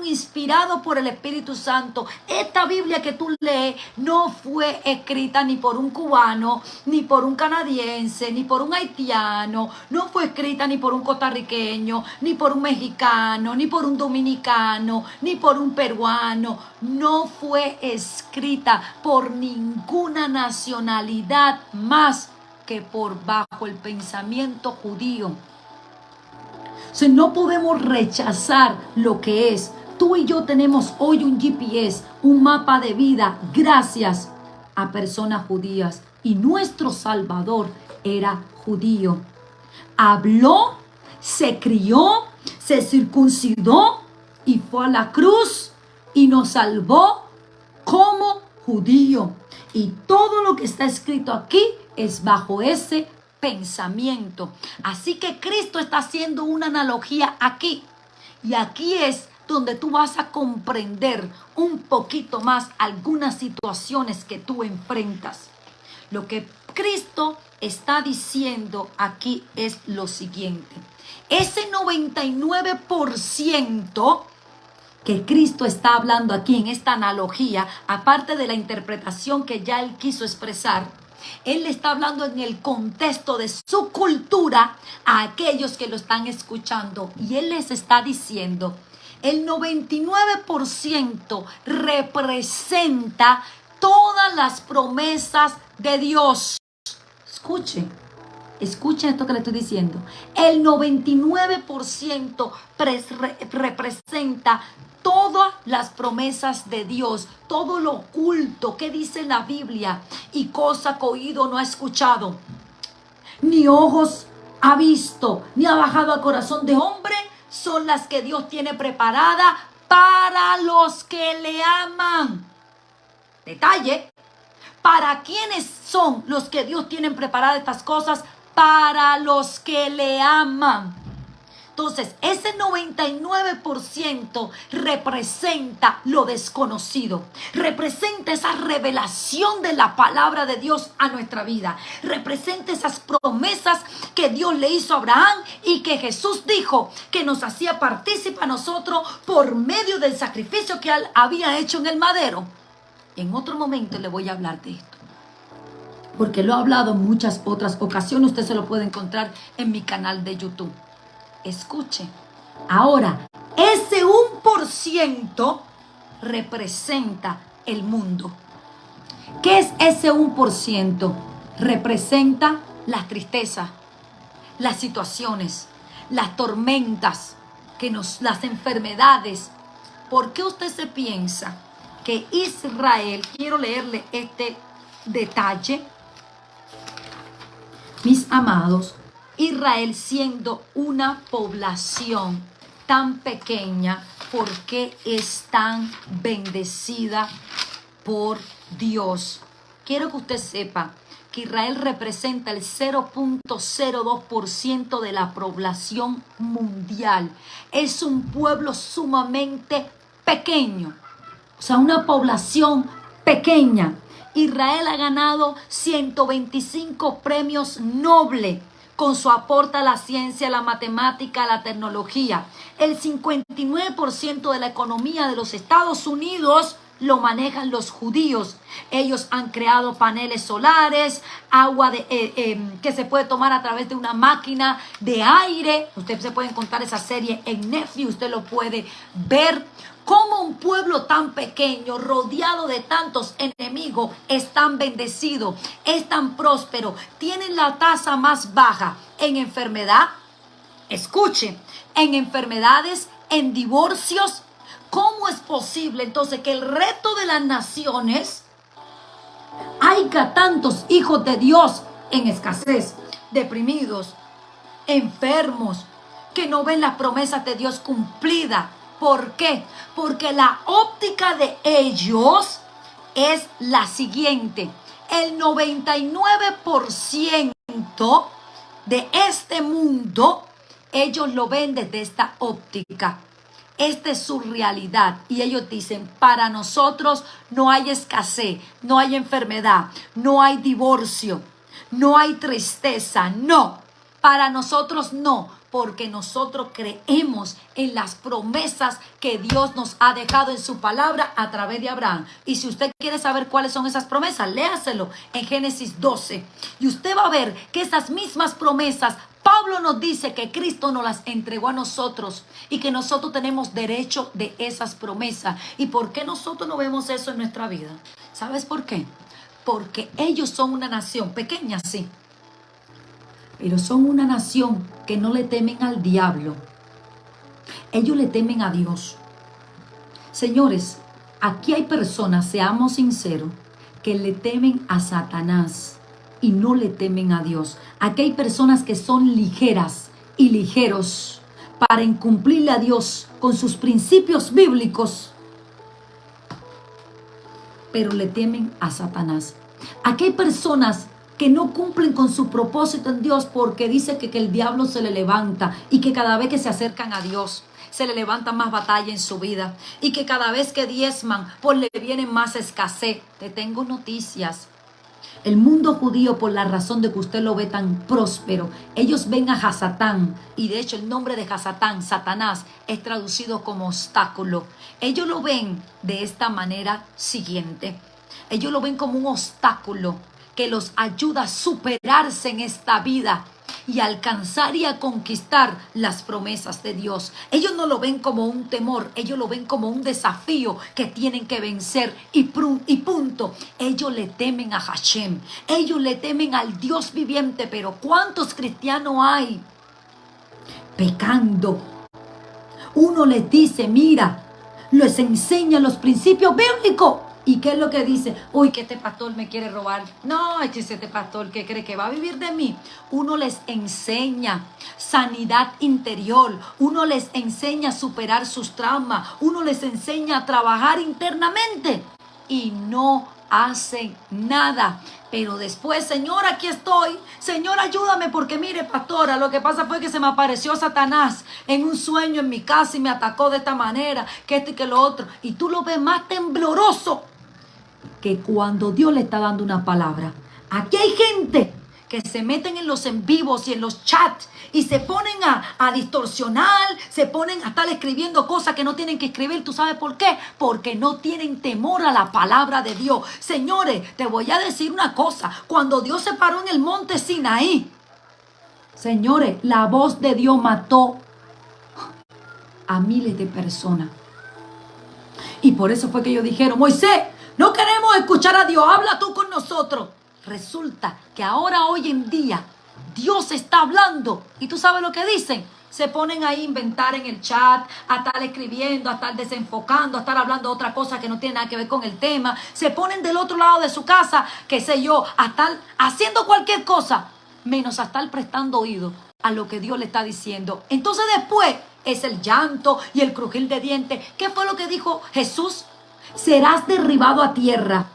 inspirados por el Espíritu Santo. Esta Biblia que tú lees no fue escrita ni por un cubano, ni por un canadiense, ni por un haitiano. No fue escrita ni por un costarriqueño, ni por un mexicano, ni por un dominicano, ni por un peruano. No fue escrita por ninguna nacionalidad más que por bajo el pensamiento judío. O sea, no podemos rechazar lo que es. Tú y yo tenemos hoy un GPS, un mapa de vida, gracias a personas judías. Y nuestro Salvador era judío. Habló, se crió, se circuncidó y fue a la cruz y nos salvó como judío. Y todo lo que está escrito aquí es bajo ese pensamiento. Así que Cristo está haciendo una analogía aquí. Y aquí es donde tú vas a comprender un poquito más algunas situaciones que tú enfrentas. Lo que Cristo está diciendo aquí es lo siguiente. Ese 99% que Cristo está hablando aquí en esta analogía, aparte de la interpretación que ya él quiso expresar, él está hablando en el contexto de su cultura a aquellos que lo están escuchando. Y él les está diciendo, el 99% representa todas las promesas de Dios. Escuchen esto que le estoy diciendo. El 99% representa todas las promesas de Dios, todo lo oculto que dice la Biblia, y cosa que oído no ha escuchado, ni ojos ha visto, ni ha bajado al corazón de hombre, son las que Dios tiene preparada para los que le aman. Detalle, ¿para quiénes son los que Dios tiene preparadas estas cosas? Para los que le aman. Entonces, ese 99% representa lo desconocido. Representa esa revelación de la palabra de Dios a nuestra vida. Representa esas promesas que Dios le hizo a Abraham y que Jesús dijo que nos hacía partícipe a nosotros por medio del sacrificio que él había hecho en el madero. En otro momento le voy a hablar de esto, porque lo he hablado en muchas otras ocasiones. Usted se lo puede encontrar en mi canal de YouTube. Escuche. Ahora, ese 1% representa el mundo. ¿Qué es ese 1%? Representa las tristezas, las situaciones, las tormentas, las enfermedades. ¿Por qué usted se piensa que Israel, quiero leerle este detalle, mis amados, Israel siendo una población tan pequeña, ¿por qué es tan bendecida por Dios? Quiero que usted sepa que Israel representa el 0.02% de la población mundial. Es un pueblo sumamente pequeño, o sea, una población pequeña. Israel ha ganado 125 premios Nobel con su aporte a la ciencia, la matemática, la tecnología. El 59% de la economía de los Estados Unidos lo manejan los judíos. Ellos han creado paneles solares, agua que se puede tomar a través de una máquina de aire. Usted se puede encontrar esa serie en Netflix, usted lo puede ver. Cómo un pueblo tan pequeño, rodeado de tantos enemigos, es tan bendecido, es tan próspero, tienen la tasa más baja en enfermedad. Escuche, en enfermedades, en divorcios. ¿Cómo es posible entonces que el resto de las naciones haya tantos hijos de Dios en escasez, deprimidos, enfermos, que no ven las promesas de Dios cumplidas? ¿Por qué? Porque la óptica de ellos es la siguiente. El 99% de este mundo, ellos lo ven desde esta óptica. Esta es su realidad. Y ellos dicen, para nosotros no hay escasez, no hay enfermedad, no hay divorcio, no hay tristeza. No, para nosotros no. Porque nosotros creemos en las promesas que Dios nos ha dejado en su palabra a través de Abraham. Y si usted quiere saber cuáles son esas promesas, léaselo en Génesis 12. Y usted va a ver que esas mismas promesas, Pablo nos dice que Cristo nos las entregó a nosotros y que nosotros tenemos derecho de esas promesas. ¿Y por qué nosotros no vemos eso en nuestra vida? ¿Sabes por qué? Porque ellos son una nación pequeña, sí, pero son una nación que no le temen al diablo. Ellos le temen a Dios. Señores, aquí hay personas, seamos sinceros, que le temen a Satanás y no le temen a Dios. Aquí hay personas que son ligeras y ligeros para incumplirle a Dios con sus principios bíblicos, pero le temen a Satanás. Aquí hay personas que no cumplen con su propósito en Dios porque dice que el diablo se le levanta y que cada vez que se acercan a Dios se le levanta más batalla en su vida y que cada vez que diezman pues le viene más escasez. Te tengo noticias. El mundo judío, por la razón de que usted lo ve tan próspero, ellos ven a Hasatán, y de hecho el nombre de Hasatán, Satanás, es traducido como obstáculo. Ellos lo ven de esta manera siguiente. Ellos lo ven como un obstáculo que los ayuda a superarse en esta vida y a alcanzar y a conquistar las promesas de Dios. Ellos no lo ven como un temor, ellos lo ven como un desafío que tienen que vencer y punto. Ellos le temen a Hashem, ellos le temen al Dios viviente, pero ¿cuántos cristianos hay pecando? Uno les dice, mira, les enseña los principios bíblicos. ¿Y qué es lo que dice? Uy, que este pastor me quiere robar. No, es este pastor que cree que va a vivir de mí. Uno les enseña sanidad interior. Uno les enseña a superar sus traumas. Uno les enseña a trabajar internamente. Y no hacen nada. Pero después, Señor, aquí estoy. Señor, ayúdame porque mire, pastora, lo que pasa fue que se me apareció Satanás en un sueño en mi casa y me atacó de esta manera, que esto y que lo otro. Y tú lo ves más tembloroso que cuando Dios le está dando una palabra. Aquí hay gente que se meten en los en vivos y en los chats y se ponen a distorsionar, se ponen a estar escribiendo cosas que no tienen que escribir. ¿Tú sabes por qué? Porque no tienen temor a la palabra de Dios. Señores, te voy a decir una cosa. Cuando Dios se paró en el monte Sinaí, señores, la voz de Dios mató a miles de personas. Y por eso fue que ellos dijeron, Moisés, no queremos escuchar a Dios, habla tú con nosotros. Resulta que ahora, hoy en día, Dios está hablando. ¿Y tú sabes lo que dicen? Se ponen ahí a inventar en el chat, a estar escribiendo, a estar desenfocando, a estar hablando de otra cosa que no tiene nada que ver con el tema. Se ponen del otro lado de su casa, qué sé yo, a estar haciendo cualquier cosa, menos a estar prestando oído a lo que Dios le está diciendo. Entonces después es el llanto y el crujir de dientes. ¿Qué fue lo que dijo Jesús? Serás derribado a tierra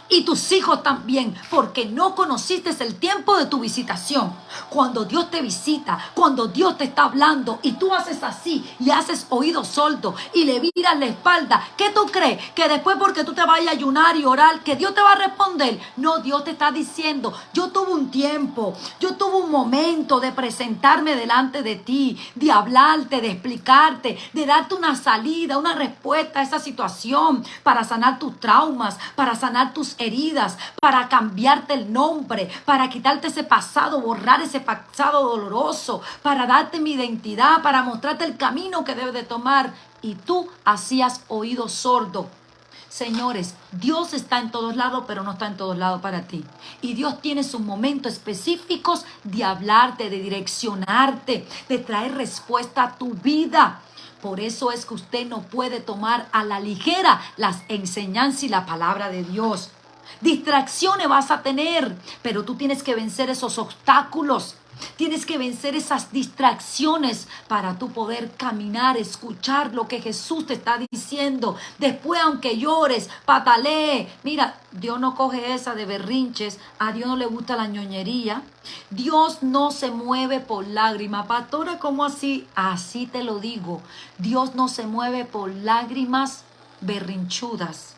y tus hijos también, porque no conociste el tiempo de tu visitación. Cuando Dios te visita, cuando Dios te está hablando y tú haces así y haces oído sordo y le viras la espalda, ¿qué tú crees? Que después porque tú te vayas a ayunar y orar, que Dios te va a responder. No, Dios te está diciendo, yo tuve un tiempo, yo tuve un momento de presentarme delante de ti, de hablarte, de explicarte, de darte una salida, una respuesta a esa situación, para sanar tus traumas, para sanar tus heridas, para cambiarte el nombre, para quitarte ese pasado, borrar ese pasado doloroso, para darte mi identidad, para mostrarte el camino que debes de tomar. Y tú hacías oído sordo. Señores, Dios está en todos lados, pero no está en todos lados para ti. Y Dios tiene sus momentos específicos de hablarte, de direccionarte, de traer respuesta a tu vida. Por eso es que usted no puede tomar a la ligera las enseñanzas y la palabra de Dios. Distracciones vas a tener, pero tú tienes que vencer esos obstáculos. Tienes que vencer esas distracciones para tú poder caminar, escuchar lo que Jesús te está diciendo. Después, aunque llores, patalee. Mira, Dios no coge esa de berrinches. A Dios no le gusta la ñoñería. Dios no se mueve por lágrimas. Pastora, ¿cómo así? Así te lo digo. Dios no se mueve por lágrimas berrinchudas.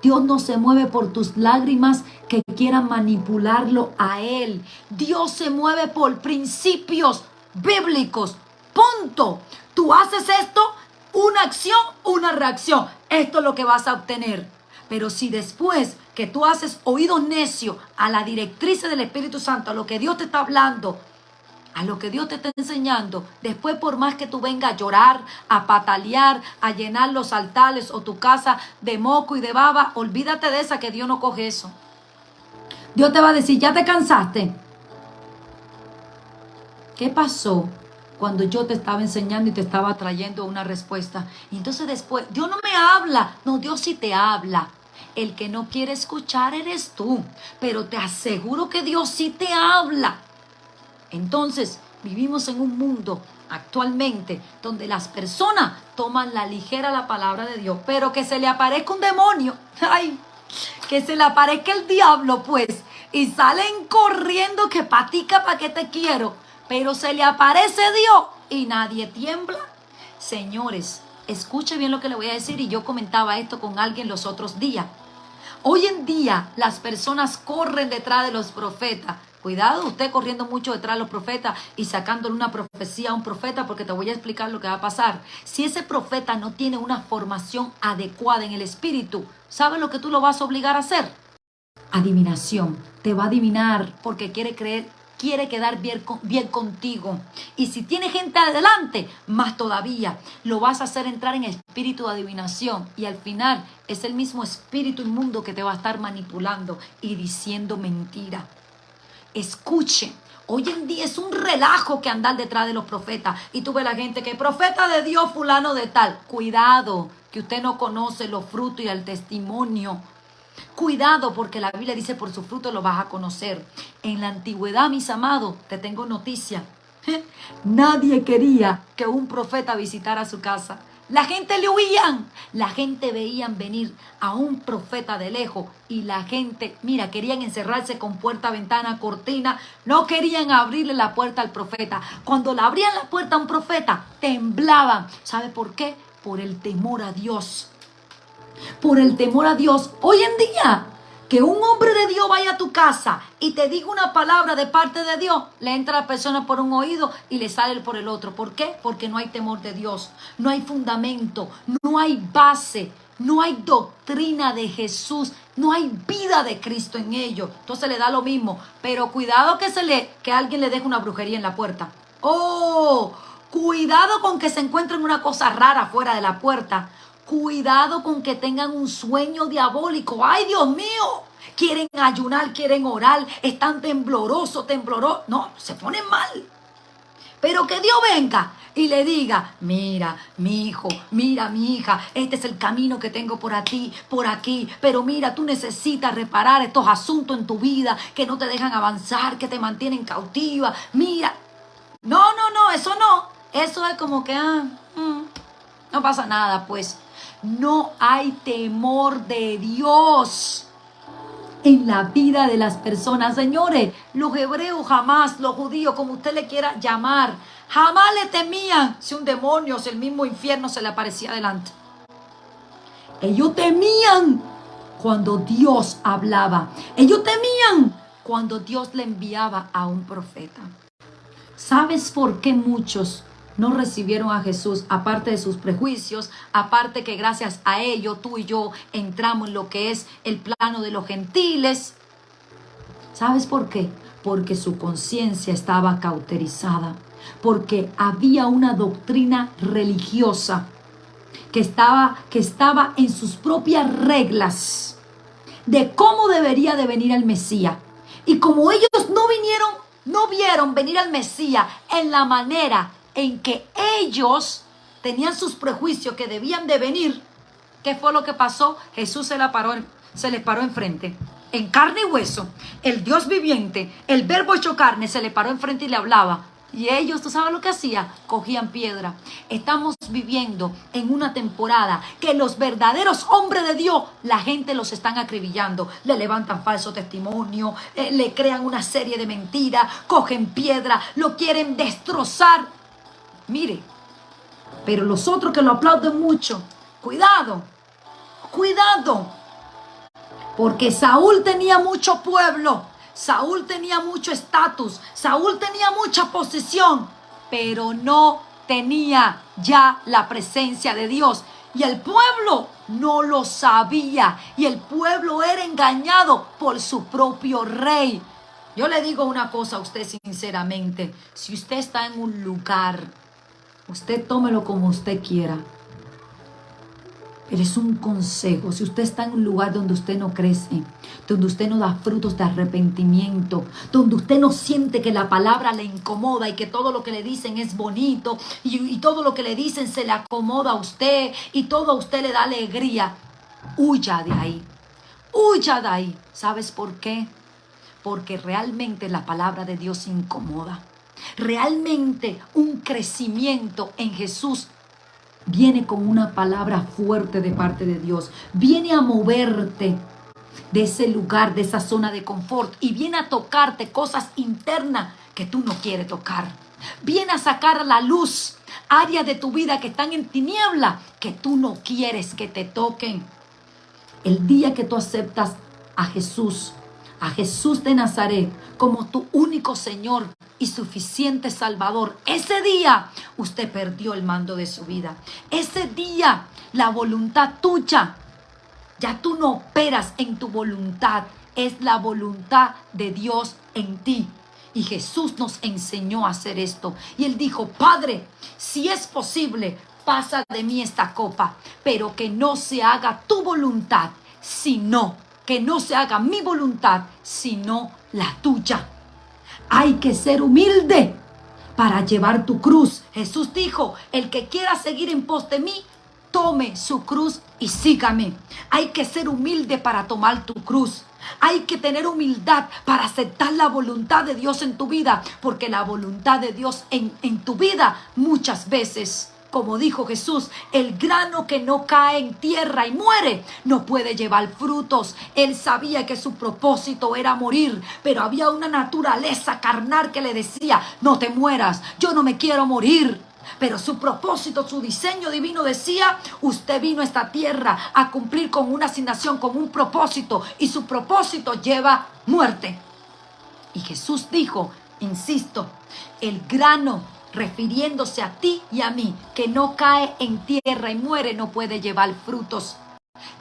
Dios no se mueve por tus lágrimas que quieran manipularlo a Él. Dios se mueve por principios bíblicos. Punto. Tú haces esto, una acción, una reacción. Esto es lo que vas a obtener. Pero si después que tú haces oído necio a la directriz del Espíritu Santo, a lo que Dios te está hablando, a lo que Dios te está enseñando, después por más que tú vengas a llorar, a patalear, a llenar los altares o tu casa de moco y de baba, olvídate de esa, que Dios no coge eso. Dios te va a decir, ¿ya te cansaste? ¿Qué pasó cuando yo te estaba enseñando y te estaba trayendo una respuesta? Y entonces después, Dios no me habla. No, Dios sí te habla. El que no quiere escuchar eres tú. Pero te aseguro que Dios sí te habla. Entonces, vivimos en un mundo actualmente donde las personas toman la ligera la palabra de Dios, pero que se le aparezca un demonio, ay, que se le aparezca el diablo, pues, y salen corriendo que patica, ¿para qué te quiero? Pero se le aparece Dios y nadie tiembla. Señores, escuche bien lo que le voy a decir, y yo comentaba esto con alguien los otros días. Hoy en día las personas corren detrás de los profetas. Cuidado, usted corriendo mucho detrás de los profetas y sacándole una profecía a un profeta, porque te voy a explicar lo que va a pasar. Si ese profeta no tiene una formación adecuada en el espíritu, ¿sabe lo que tú lo vas a obligar a hacer? Adivinación. Te va a adivinar porque quiere quedar bien contigo. Y si tiene gente adelante, más todavía, lo vas a hacer entrar en espíritu de adivinación. Y al final es el mismo espíritu inmundo que te va a estar manipulando y diciendo mentira. Escuche, hoy en día es un relajo que andar detrás de los profetas. Y tú ves la gente que profeta de Dios fulano de tal. Cuidado, que usted no conoce los frutos y el testimonio. Cuidado, porque la Biblia dice por su fruto lo vas a conocer. En la antigüedad, mis amados, te tengo noticia. Nadie quería que un profeta visitara su casa. La gente le huían. La gente veían venir a un profeta de lejos. Y la gente, mira, querían encerrarse con puerta, ventana, cortina. No querían abrirle la puerta al profeta. Cuando le abrían la puerta a un profeta, temblaban. ¿Sabe por qué? Por el temor a Dios. Por el temor a Dios. Hoy en día, que un hombre de Dios vaya a tu casa y te diga una palabra de parte de Dios, le entra a la persona por un oído y le sale por el otro. ¿Por qué? Porque no hay temor de Dios, no hay fundamento, no hay base, no hay doctrina de Jesús, no hay vida de Cristo en ellos. Entonces le da lo mismo. Pero cuidado que alguien le deje una brujería en la puerta. ¡Oh! Cuidado con que se encuentren una cosa rara fuera de la puerta. Cuidado con que tengan un sueño diabólico. ¡Ay, Dios mío! Quieren ayunar, quieren orar, están temblorosos. No, se ponen mal. Pero que Dios venga y le diga, mira, mi hijo, mira, mi hija, este es el camino que tengo por ti, por aquí. Pero mira, tú necesitas reparar estos asuntos en tu vida que no te dejan avanzar, que te mantienen cautiva. Mira, no, eso no. Eso es como que, no pasa nada, pues. No hay temor de Dios. en la vida de las personas. Señores, los hebreos jamás, los judíos, como usted le quiera llamar, jamás le temían si un demonio, si el mismo infierno se le aparecía delante. Ellos temían cuando Dios hablaba. Ellos temían cuando Dios le enviaba a un profeta. ¿Sabes por qué muchos no recibieron a Jesús? Aparte de sus prejuicios, aparte que gracias a ello tú y yo entramos en lo que es el plano de los gentiles. ¿Sabes por qué? Porque su conciencia estaba cauterizada, porque había una doctrina religiosa que estaba en sus propias reglas de cómo debería de venir el Mesías. Y como ellos no vieron venir al Mesías en la manera en que ellos tenían sus prejuicios que debían de venir, ¿qué fue lo que pasó? Jesús se les paró enfrente, en carne y hueso, el Dios viviente, el verbo hecho carne, se le paró enfrente y le hablaba. Y ellos, ¿tú sabes lo que hacían? Cogían piedra. Estamos viviendo en una temporada que los verdaderos hombres de Dios, la gente los están acribillando. Le levantan falso testimonio, le crean una serie de mentiras, cogen piedra, lo quieren destrozar. Mire, pero los otros que lo aplauden mucho, cuidado, cuidado. Porque Saúl tenía mucho pueblo. Saúl tenía mucho estatus, Saúl tenía mucha posesión, pero no tenía ya la presencia de Dios. Y el pueblo no lo sabía, y el pueblo era engañado por su propio rey. Yo le digo una cosa a usted sinceramente, si usted está en un lugar, usted tómelo como usted quiera. Pero es un consejo. Si usted está en un lugar donde usted no crece, donde usted no da frutos de arrepentimiento, donde usted no siente que la palabra le incomoda y que todo lo que le dicen es bonito y todo lo que le dicen se le acomoda a usted y todo a usted le da alegría, huya de ahí. Huya de ahí. ¿Sabes por qué? Porque realmente la palabra de Dios incomoda. Realmente un crecimiento en Jesús viene con una palabra fuerte de parte de Dios. Viene a moverte de ese lugar, de esa zona de confort. Y viene a tocarte cosas internas que tú no quieres tocar. Viene a sacar a la luz áreas de tu vida que están en tiniebla, que tú no quieres que te toquen. El día que tú aceptas a Jesús de Nazaret como tu único Señor y suficiente Salvador, ese día usted perdió el mando de su vida. Ese día la voluntad tuya, ya tú no operas en tu voluntad, es la voluntad de Dios en ti. Y Jesús nos enseñó a hacer esto. Y Él dijo, Padre, si es posible, pasa de mí esta copa, pero que no se haga tu voluntad, sino que no se haga mi voluntad, sino la tuya. Hay que ser humilde para llevar tu cruz. Jesús dijo, el que quiera seguir en pos de mí, tome su cruz y sígame. Hay que ser humilde para tomar tu cruz. Hay que tener humildad para aceptar la voluntad de Dios en tu vida, porque la voluntad de Dios en tu vida muchas veces, como dijo Jesús, el grano que no cae en tierra y muere no puede llevar frutos. Él sabía que su propósito era morir, pero había una naturaleza carnal que le decía, no te mueras, yo no me quiero morir. Pero su propósito, su diseño divino decía, usted vino a esta tierra a cumplir con una asignación, con un propósito, y su propósito lleva muerte. Y Jesús dijo, insisto, el grano, refiriéndose a ti y a mí, que no cae en tierra y muere, no puede llevar frutos.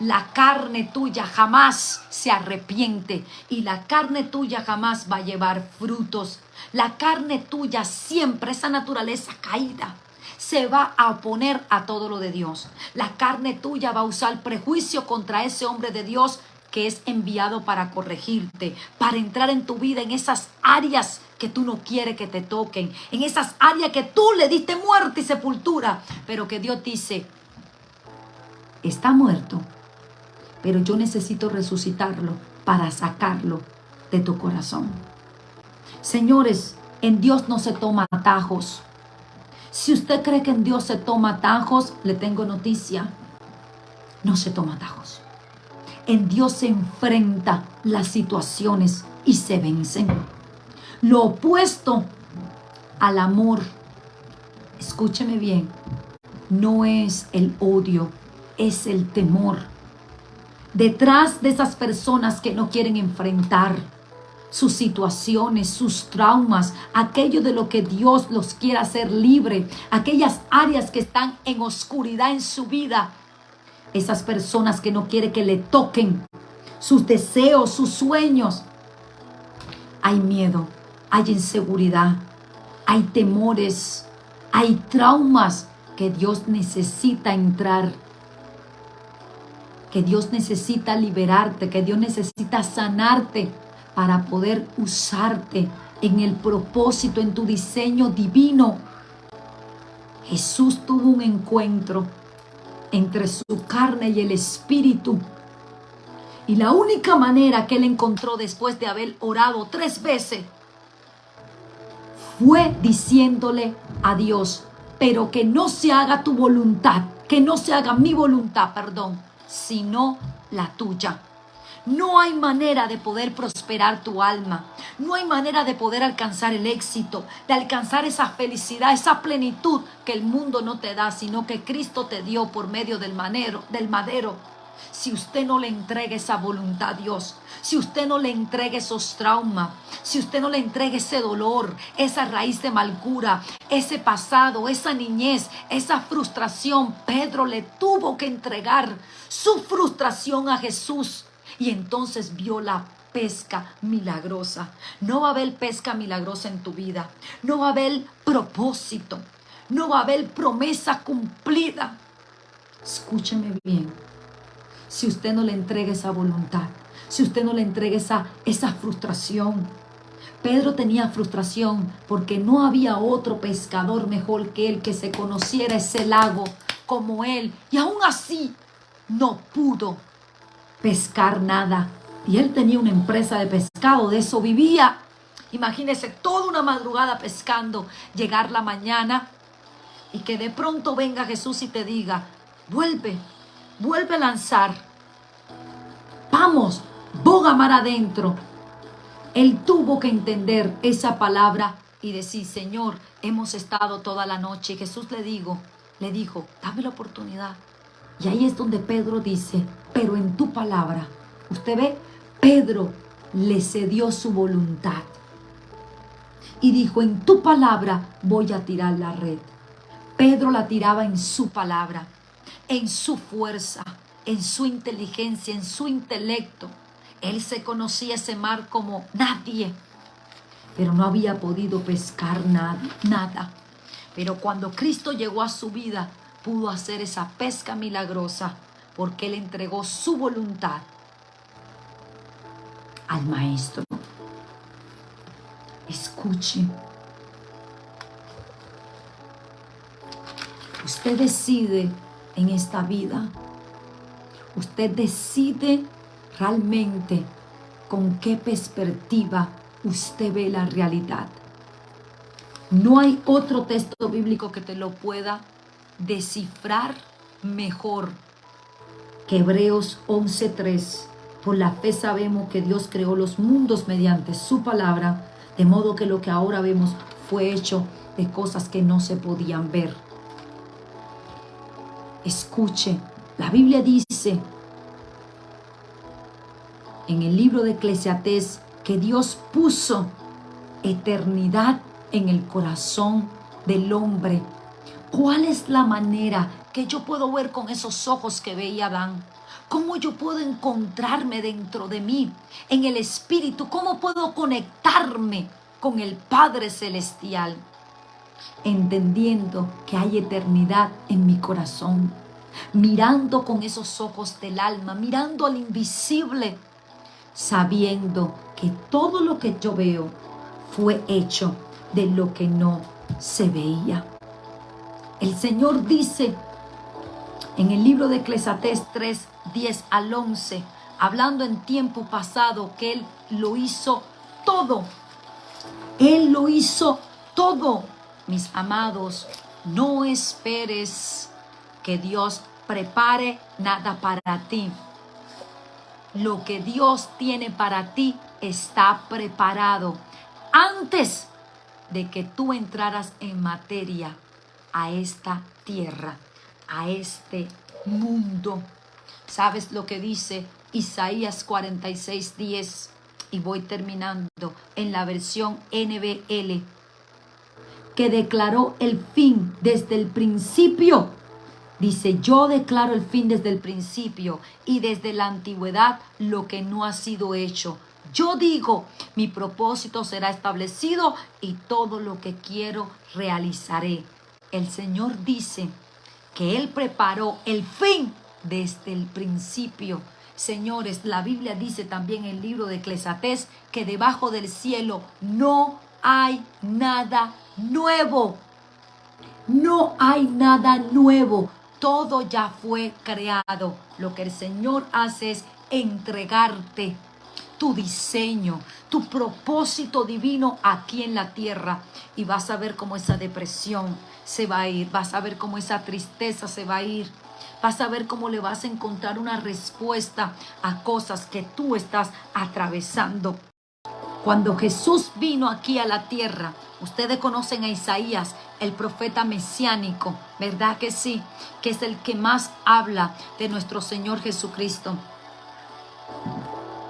La carne tuya jamás se arrepiente y la carne tuya jamás va a llevar frutos. La carne tuya siempre, esa naturaleza caída, se va a oponer a todo lo de Dios. La carne tuya va a usar prejuicio contra ese hombre de Dios que es enviado para corregirte, para entrar en tu vida en esas áreas que tú no quieres que te toquen, en esas áreas que tú le diste muerte y sepultura, pero que Dios dice, está muerto, pero yo necesito resucitarlo para sacarlo de tu corazón. Señores, en Dios no se toma atajos. Si usted cree que en Dios se toma atajos, le tengo noticia, no se toma atajos. En Dios se enfrenta las situaciones y se vencen. Lo opuesto al amor, escúcheme bien, no es el odio, es el temor. Detrás de esas personas que no quieren enfrentar sus situaciones, sus traumas, aquello de lo que Dios los quiere hacer libre, aquellas áreas que están en oscuridad en su vida, esas personas que no quiere que le toquen sus deseos, sus sueños. Hay miedo, hay inseguridad, hay temores, hay traumas que Dios necesita entrar, que Dios necesita liberarte, que Dios necesita sanarte para poder usarte en el propósito, en tu diseño divino. Jesús tuvo un encuentro entre su carne y el espíritu. Y la única manera que él encontró después de haber orado 3 veces fue diciéndole a Dios, pero que no se haga tu voluntad, que no se haga mi voluntad, perdón, sino la tuya. No hay manera de poder prosperar tu alma. No hay manera de poder alcanzar el éxito, de alcanzar esa felicidad, esa plenitud que el mundo no te da, sino que Cristo te dio por medio del madero. Si usted no le entrega esa voluntad a Dios, si usted no le entrega esos traumas, si usted no le entrega ese dolor, esa raíz de amargura, ese pasado, esa niñez, esa frustración, Pedro le tuvo que entregar su frustración a Jesús. Y entonces vio la pesca milagrosa. No va a haber pesca milagrosa en tu vida. No va a haber propósito. No va a haber promesa cumplida. Escúcheme bien. Si usted no le entrega esa voluntad, si usted no le entrega esa frustración. Pedro tenía frustración porque no había otro pescador mejor que él, que se conociera ese lago como él. Y aún así no pudo pescar nada. Y él tenía una empresa de pescado, de eso vivía. Imagínese toda una madrugada pescando, llegar la mañana y que de pronto venga Jesús y te diga, vuelve a lanzar, vamos, boga mar adentro. Él tuvo que entender esa palabra y decir, Señor, hemos estado toda la noche. Y Jesús le dijo, dame la oportunidad. Y ahí es donde Pedro dice, pero en tu palabra, usted ve, Pedro le cedió su voluntad y dijo, en tu palabra voy a tirar la red. Pedro la tiraba en su palabra, en su fuerza, en su inteligencia, en su intelecto. Él se conocía ese mar como nadie, pero no había podido pescar nada. Pero cuando Cristo llegó a su vida, pudo hacer esa pesca milagrosa porque él entregó su voluntad al Maestro. Escuche. Usted decide en esta vida. Usted decide realmente con qué perspectiva usted ve la realidad. No hay otro texto bíblico que te lo pueda descifrar mejor que Hebreos 11:3. Por la fe sabemos que Dios creó los mundos mediante su palabra, de modo que lo que ahora vemos fue hecho de cosas que no se podían ver. Escuche, la Biblia dice en el libro de Eclesiastés que Dios puso eternidad en el corazón del hombre. ¿Cuál es la manera que yo puedo ver con esos ojos que veía Adán? ¿Cómo yo puedo encontrarme dentro de mí, en el Espíritu? ¿Cómo puedo conectarme con el Padre Celestial? Entendiendo que hay eternidad en mi corazón, mirando con esos ojos del alma, mirando al invisible, sabiendo que todo lo que yo veo fue hecho de lo que no se veía. El Señor dice en el libro de Eclesiastés 3:10-11, hablando en tiempo pasado, que Él lo hizo todo. Él lo hizo todo. Mis amados, no esperes que Dios prepare nada para ti. Lo que Dios tiene para ti está preparado antes de que tú entraras en materia a esta tierra, a este mundo. ¿Sabes lo que dice Isaías 46:10? Y voy terminando en la versión NBL, que declaró el fin desde el principio. Dice, yo declaro el fin desde el principio y desde la antigüedad lo que no ha sido hecho. Yo digo, mi propósito será establecido y todo lo que quiero realizaré. El Señor dice que Él preparó el fin desde el principio. Señores, la Biblia dice también en el libro de Eclesiastés que debajo del cielo no hay nada nuevo. No hay nada nuevo. Todo ya fue creado. Lo que el Señor hace es entregarte tu diseño, tu propósito divino aquí en la tierra. Y vas a ver cómo esa depresión se va a ir. Vas a ver cómo esa tristeza se va a ir. Vas a ver cómo le vas a encontrar una respuesta a cosas que tú estás atravesando. Cuando Jesús vino aquí a la tierra, ustedes conocen a Isaías, el profeta mesiánico, ¿verdad que sí? Que es el que más habla de nuestro Señor Jesucristo.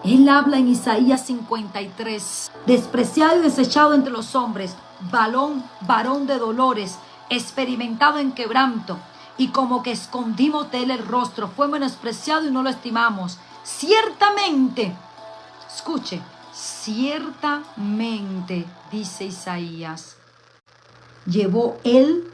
Él habla en Isaías 53, despreciado y desechado entre los hombres, varón de dolores, experimentado en quebranto, y como que escondimos de él el rostro, fue menospreciado y no lo estimamos. Ciertamente, escuche, ciertamente, dice Isaías, llevó él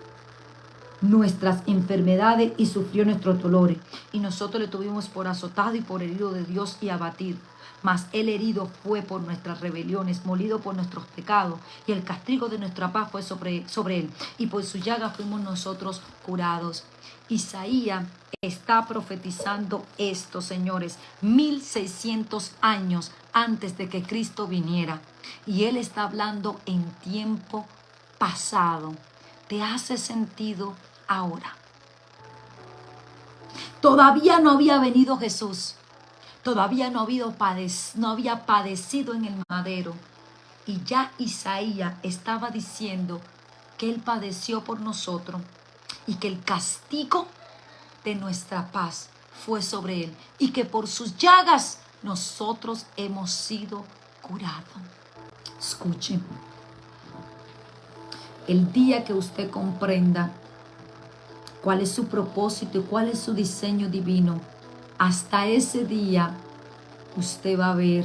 nuestras enfermedades y sufrió nuestros dolores. Y nosotros le tuvimos por azotado y por herido de Dios y abatido. Mas él herido fue por nuestras rebeliones, molido por nuestros pecados. Y el castigo de nuestra paz fue sobre él. Y por su llaga fuimos nosotros curados. Isaías está profetizando esto, señores, 1600 años antes de que Cristo viniera. Y él está hablando en tiempo pasado. ¿Te hace sentido ahora? Todavía no había venido Jesús. Todavía no había padecido en el madero. Y ya Isaías estaba diciendo que Él padeció por nosotros y que el castigo de nuestra paz fue sobre Él y que por sus llagas nosotros hemos sido curados. Escuchen. El día que usted comprenda cuál es su propósito y cuál es su diseño divino, hasta ese día usted va a ver